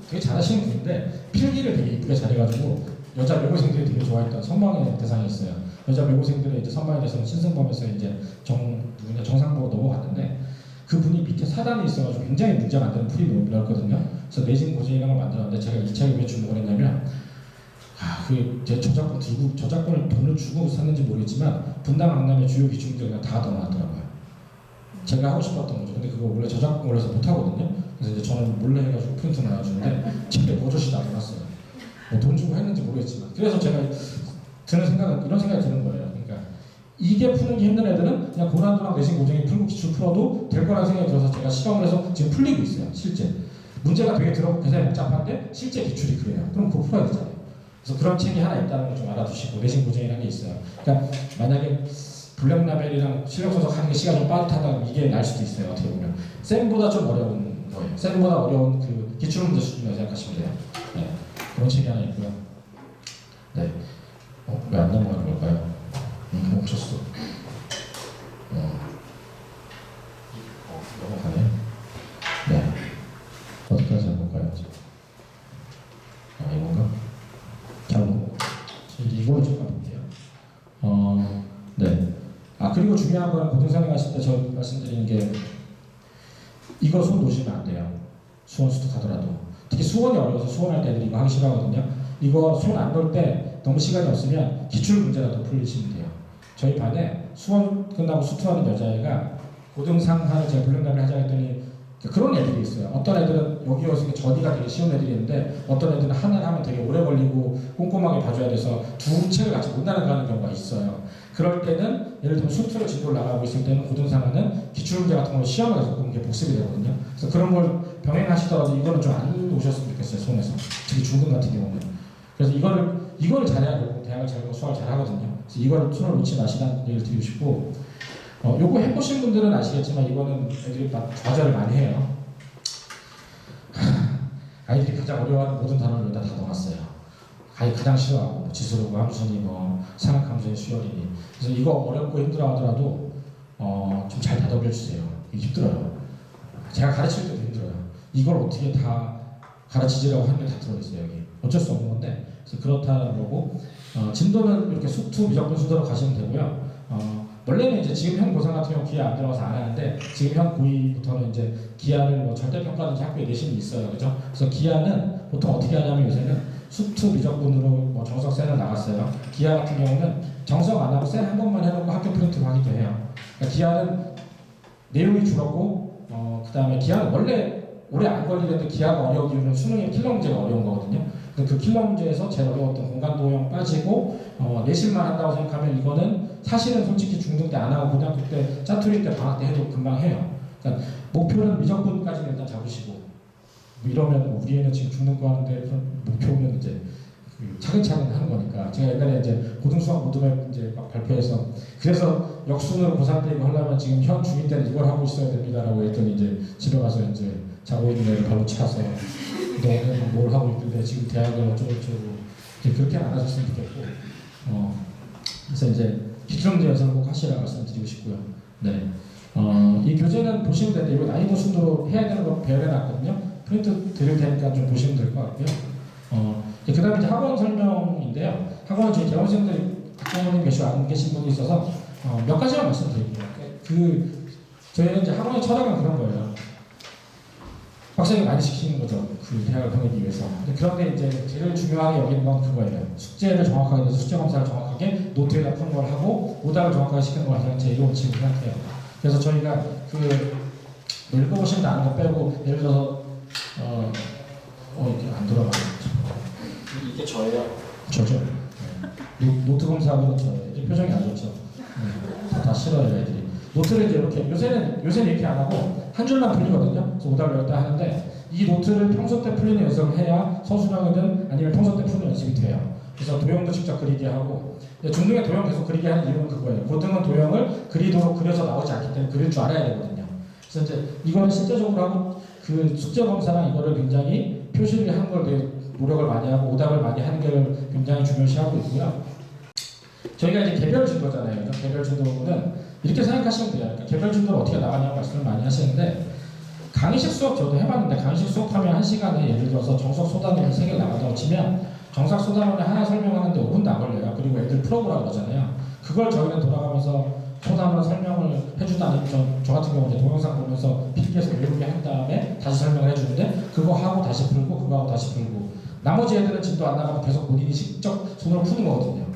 되게 잘하시는 분인데 필기를 되게 이쁘게 잘해가지고 여자 외고생들이 되게 좋아했던 선망의 대상이었어요. 여자 외고생들의 이제 선망에 대해서는 신성범에서 이제 정상보로 넘어갔는데 그분이 밑에 사단이 있어가지고 굉장히 문제 만드는 풀이 넓거든요. 그래서 내신 고증이라는 걸 만들었는데 제가 이 책을 왜 주목을 했냐면 제 저작권을 돈을 주고 샀는지 모르겠지만 분당 강남의 주요 기출들이 그냥 다 넣어놨더라고요. 제가 하고 싶었던 거죠. 근데 그거 원래 저작권을 해서 못 하거든요. 그래서 이제 저는 몰래 해가지고 프린트 나눠주는데 책에 버젓이 다 넣어놨어요. 뭐 돈 주고 했는지 모르겠지만 그래서 제가 드는 생각은 이런 생각이 드는 거예요. 이게 푸는 게 힘든 애들은 그냥 고난도랑 내신 고증이 풀고 기출 풀어도 될 거라는 생각이 들어서 제가 시험을 해서 지금 풀리고 있어요. 실제 문제가 되게 굉장히 복잡한데 실제 기출이 그래요. 그럼 그거 풀어야 되잖아요. 그래서 그런 책이 하나 있다는 걸 좀 알아두시고 내신 고증이라는 게 있어요. 그러니까 만약에 블랙라벨이랑 실력 분석하는 게 시간이 좀 빠듯하다면 이게 날 수도 있어요. 어떻게 보면 쌤보다 좀 어려운 거예요. 쌤보다 어려운 그 기출 문제 수준이라고 생각하시면 돼요. 네. 그런 책이 하나 있고요. 네. 왜 안 넘어가는 걸까요? 멈췄어. 넘어가네. 네. 어디까지 해볼까요? 이건가? 이거 좀 가볼게요. 네. 그리고 중요한 건 고등생활 하실 때 저 말씀드리는 게 이거 손 놓으시면 안 돼요. 수원 수특하더라도. 특히 수원이 어려워서 수원할 때 애들이 이거 하기 싫어하거든요. 이거 손 안 놓을 때 너무 시간이 없으면 기출 문제라도 풀리시면 돼요. 저희 반에 수원 끝나고 수투하는 여자애가 고등상하를 제가 블랙라벨 하자 했더니 그런 애들이 있어요. 어떤 애들은 여기 와서 전이가 되게 쉬운 애들이 있는데 어떤 애들은 하나를 하면 되게 오래 걸리고 꼼꼼하게 봐줘야 돼서 두 책을 같이 못 나가는 경우가 있어요. 그럴 때는 예를 들면 수트로 진도를 나가고 있을 때는 고등사관은 기출문제 같은 걸 시험을 해서 그게 복습이 되거든요. 그래서 그런 걸 병행하시더라도 이거는 좀 안 오셨으면 좋겠어요. 손에서. 특히 중등 같은 경우는. 그래서 이거를 잘해야 되고 대학을 잘 가고 수학을 잘 하거든요. 그래서 이거를 손을 놓지 마시라는 얘기를 드리고 싶고 요거 해보신 분들은 아시겠지만 이거는 애들이 막 좌절을 많이 해요. 아이들이 가장 어려워하는 모든 단어를 여기다 다 넣어놨어요. 아이 가장 싫어하고 뭐 지수로고 함수니 뭐 상학함수니 수열이니. 그래서 이거 어렵고 힘들어하더라도 좀 잘 다독여 주세요. 이게 힘들어요. 제가 가르칠 때도 힘들어요. 이걸 어떻게 다 가르치지라고 하는 게 다 들어있어요. 여기 어쩔 수 없는 건데. 그래서 그렇다는 거고 진도는 이렇게 수투 미적분 수도로 가시면 되고요. 원래는 이제 지금 현 고3 같은 경우 기하 안 들어가서 안 하는데 지금 현 고2부터는 이제 기하를 뭐 절대평가든지 학교에 내신이 있어요. 그죠? 그래서 기하는 보통 어떻게 하냐면 요새는 수투 미적분으로 뭐 정석 셀을 나갔어요. 기하 같은 경우는 정석 안 하고 셀 한 번만 해놓고 학교 프린트로 하기도 해요. 그러니까 기하는 내용이 줄었고 그 다음에 기하는 원래 오래 안 걸리는데 기하가 어려운 이유는 수능의 킬러 문제가 어려운 거거든요. 그 킬러 문제에서 제일 어려웠던 공간도형 빠지고 내신만 한다고 생각하면 이거는 사실은 솔직히 중등 때 안 하고 고등학교 때 짜투리 때 방학 때 해도 금방 해요. 그러니까 목표는 미적분까지는 일단 잡으시고 뭐 이러면 뭐 우리 애는 지금 중등 거 하는데 그런 목표는 이제 차근차근 하는 거니까 제가 옛날에 이제 고등수학 모드맵 이제 막 발표해서 그래서 역순으로 고3 때 이거 하려면 지금 현 중2 때는 이걸 하고 있어야 됩니다라고 했더니 이제 집에 가서 이제 자고 있는 애를 발로 차서 너는 뭘 하고 있길래 지금 대학을 어쩌고저쩌고 그렇게 안 하셨으면 좋겠고 그래서 이제 기출문제 연습을 꼭 하시라고 말씀드리고 싶고요. 네. 이 교재는 보시면 되는데 이거 난이도 순으로 해야 되는 거 배열해놨거든요. 프린트 드릴 테니까 좀 보시면 될 것 같고요. 그 다음에 이제 학원 설명인데요. 학원은 저희 개원생들이 학부모님 안 계신 분이 있어서 몇 가지만 말씀드릴게요. 저희는 이제 학원의 철학은 그런 거예요. 학생이 많이 시키는 거죠. 그 대학을 보내기 위해서. 그런데 이제 제일 중요하게 여기는 건 그거예요. 숙제를 정확하게 내서 숙제 검사를 정확하게 노트에다 푸는 걸 하고 오답을 정확하게 시키는 걸 하는 제 이론 지금 생각해요. 그래서 저희가 읽어보시면 아는 거 빼고 예를 들어서 이렇게 안 들어가요.
이게 저예요.
저죠. 네. 노트 검사하고는 저예요. 이제 표정이 안 좋죠. 네. 다 싫어요 애들이. 노트를 이제 이렇게 요새는 이렇게 안 하고 한 줄만 풀리거든요. 그래서 오답을 여기다 하는데 이 노트를 평소 때 풀리는 연습을 해야 서술형이든 아니면 평소 때 푸는 연습이 돼요. 그래서 도형도 직접 그리게 하고 중등에 도형 계속 그리게 하는 이유는 그거예요. 고등은 도형을 그리도록 그려서 나오지 않기 때문에 그릴 줄 알아야 되거든요. 그래서 이제 이거는 실제적으로 하고 그 숙제 검사랑 이거를 굉장히 표시를 하는 걸 되게 노력을 많이 하고 오답을 많이 하는 게 굉장히 중요시하고 있고요. 저희가 이제 개별 진도잖아요. 개별 진도는 이렇게 생각하시면 돼요. 그러니까 개별 진도를 어떻게 나가냐고 말씀을 많이 하시는데 강의식 수업 저도 해봤는데 강의식 수업하면 1시간에 예를 들어서 정석 소단원을 3개 나간다고 치면 정석 소단원을 하나 설명하는데 5분도 안 걸려요. 그리고 애들 풀어보라고 그러잖아요. 그걸 저희는 돌아가면서 소단원 설명을 해주다니 저 같은 경우는 이제 동영상 보면서 필기해서 외우게 한 다음에 다시 설명을 해주는데 그거 하고 다시 풀고 그거 하고 다시 풀고 나머지 애들은 진도 안 나가고 계속 본인이 직접 손으로 푸는 거거든요.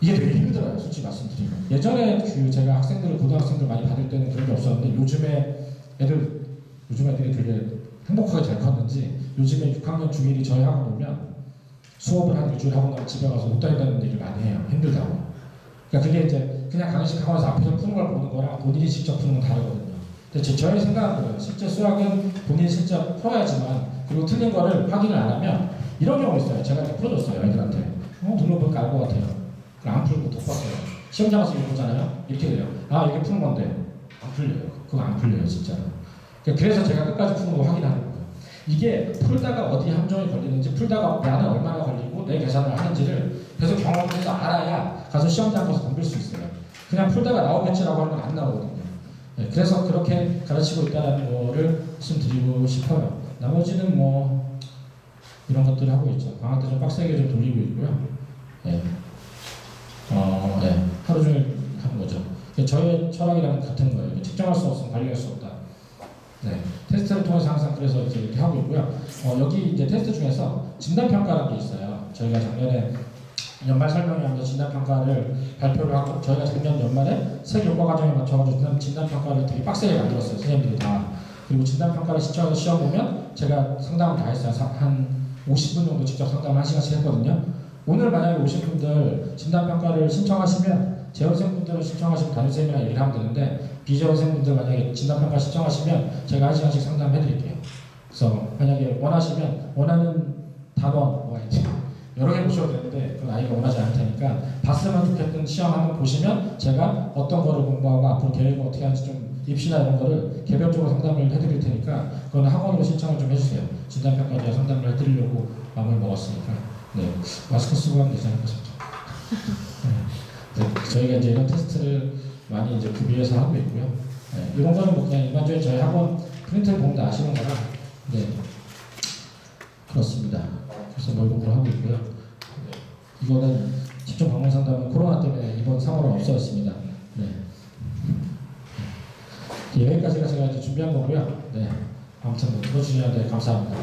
이게 되게 힘들어요, 솔직히 말씀드리면. 예전에 제가 고등학생들 많이 받을 때는 그런 게 없었는데 요즘에 애들이 되게 행복하게 잘 컸는지 요즘에 6학년 중1이 저희 학원 오면 수업을 한 일주일 하고 나면 집에 가서 못 다닌다는 얘기를 많이 해요. 힘들다고. 그러니까 그게 이제 그냥 강의식 학원에서 앞에서 푸는 걸 보는 거랑 본인이 직접 푸는 건 다르거든요. 근데 저희 생각은 그래요. 실제 수학은 본인이 실제 풀어야지만 그리고 틀린 거를 확인을 안 하면 이런 경우 있어요. 제가 이렇게 풀어줬어요, 애들한테. 눌러보니까 알 것 같아요. 안 풀고 독박해요. 시험장 가서 이거 보잖아요. 이렇게 돼요. 아 이게 푸는 건데 안 풀려요. 그거 안 풀려요 진짜로. 그래서 제가 끝까지 푸는 거 확인하는 거예요. 이게 풀다가 어디 함정이 걸리는지 풀다가 나는 얼마나 걸리고 내 계산을 하는지를 계속 경험해서 알아야 가서 시험장 가서 덤빌 수 있어요. 그냥 풀다가 나오겠지라고 하는 건 안 나오거든요. 네, 그래서 그렇게 가르치고 있다는 거를 말씀드리고 싶어요. 나머지는 뭐 이런 것들을 하고 있죠. 방학 때 좀 빡세게 좀 돌리고 있고요. 네. 네. 하루 종일 하는 거죠. 저의 철학이랑 같은 거예요. 측정할 수 없으면 관리할 수 없다. 네. 테스트를 통해서 항상 그래서 이렇게 하고 있고요. 여기 이제 테스트 중에서 진단평가라는 게 있어요. 저희가 작년에 연말 설명회하면서 진단평가를 발표를 하고 저희가 작년 연말에 새 교과 과정에 맞춰가지고 진단평가를 되게 빡세게 만들었어요. 선생님들이 다. 그리고 진단평가를 신청해서 시험 보면 제가 상담을 다 했어요. 한 50분 정도 직접 상담을 1시간씩 했거든요. 오늘 만약에 오신 분들 진단평가를 신청하시면 재원생분들은 신청하시면 담임선생님이랑 얘기를 하면 되는데 비재원생분들 만약에 진단평가 신청하시면 제가 1시간씩 상담해드릴게요. 그래서 만약에 원하시면 원하는 단원 뭐가 있지? 여러 개 보셔도 되는데 그건 아이가 원하지 않을 테니까 봤으면 좋겠던 시험 한번 보시면 제가 어떤 거를 공부하고 앞으로 계획을 어떻게 하는지 좀 입시나 이런 거를 개별적으로 상담을 해드릴 테니까 그건 학원으로 신청을 좀 해주세요. 진단평가에 상담을 해드리려고 마음을 먹었으니까. 네, 마스크 쓰고 하면 되지 않을까 싶죠. 네, 저희가 이제 이런 테스트를 많이 이제 구비해서 하고 있고요. 네, 이런 거는 뭐 그냥 일반적인 저희 학원 프린트를 보면 다 아시는 거라. 네, 그렇습니다. 그래서 모의고사를 하고 있고요. 네, 이거는 집중 방문 상담은 코로나 때문에 이번 3월은 없어졌습니다. 네. 여기까지가 제가 이제 준비한 거고요. 네, 아무튼 뭐 들어주시는데 감사합니다.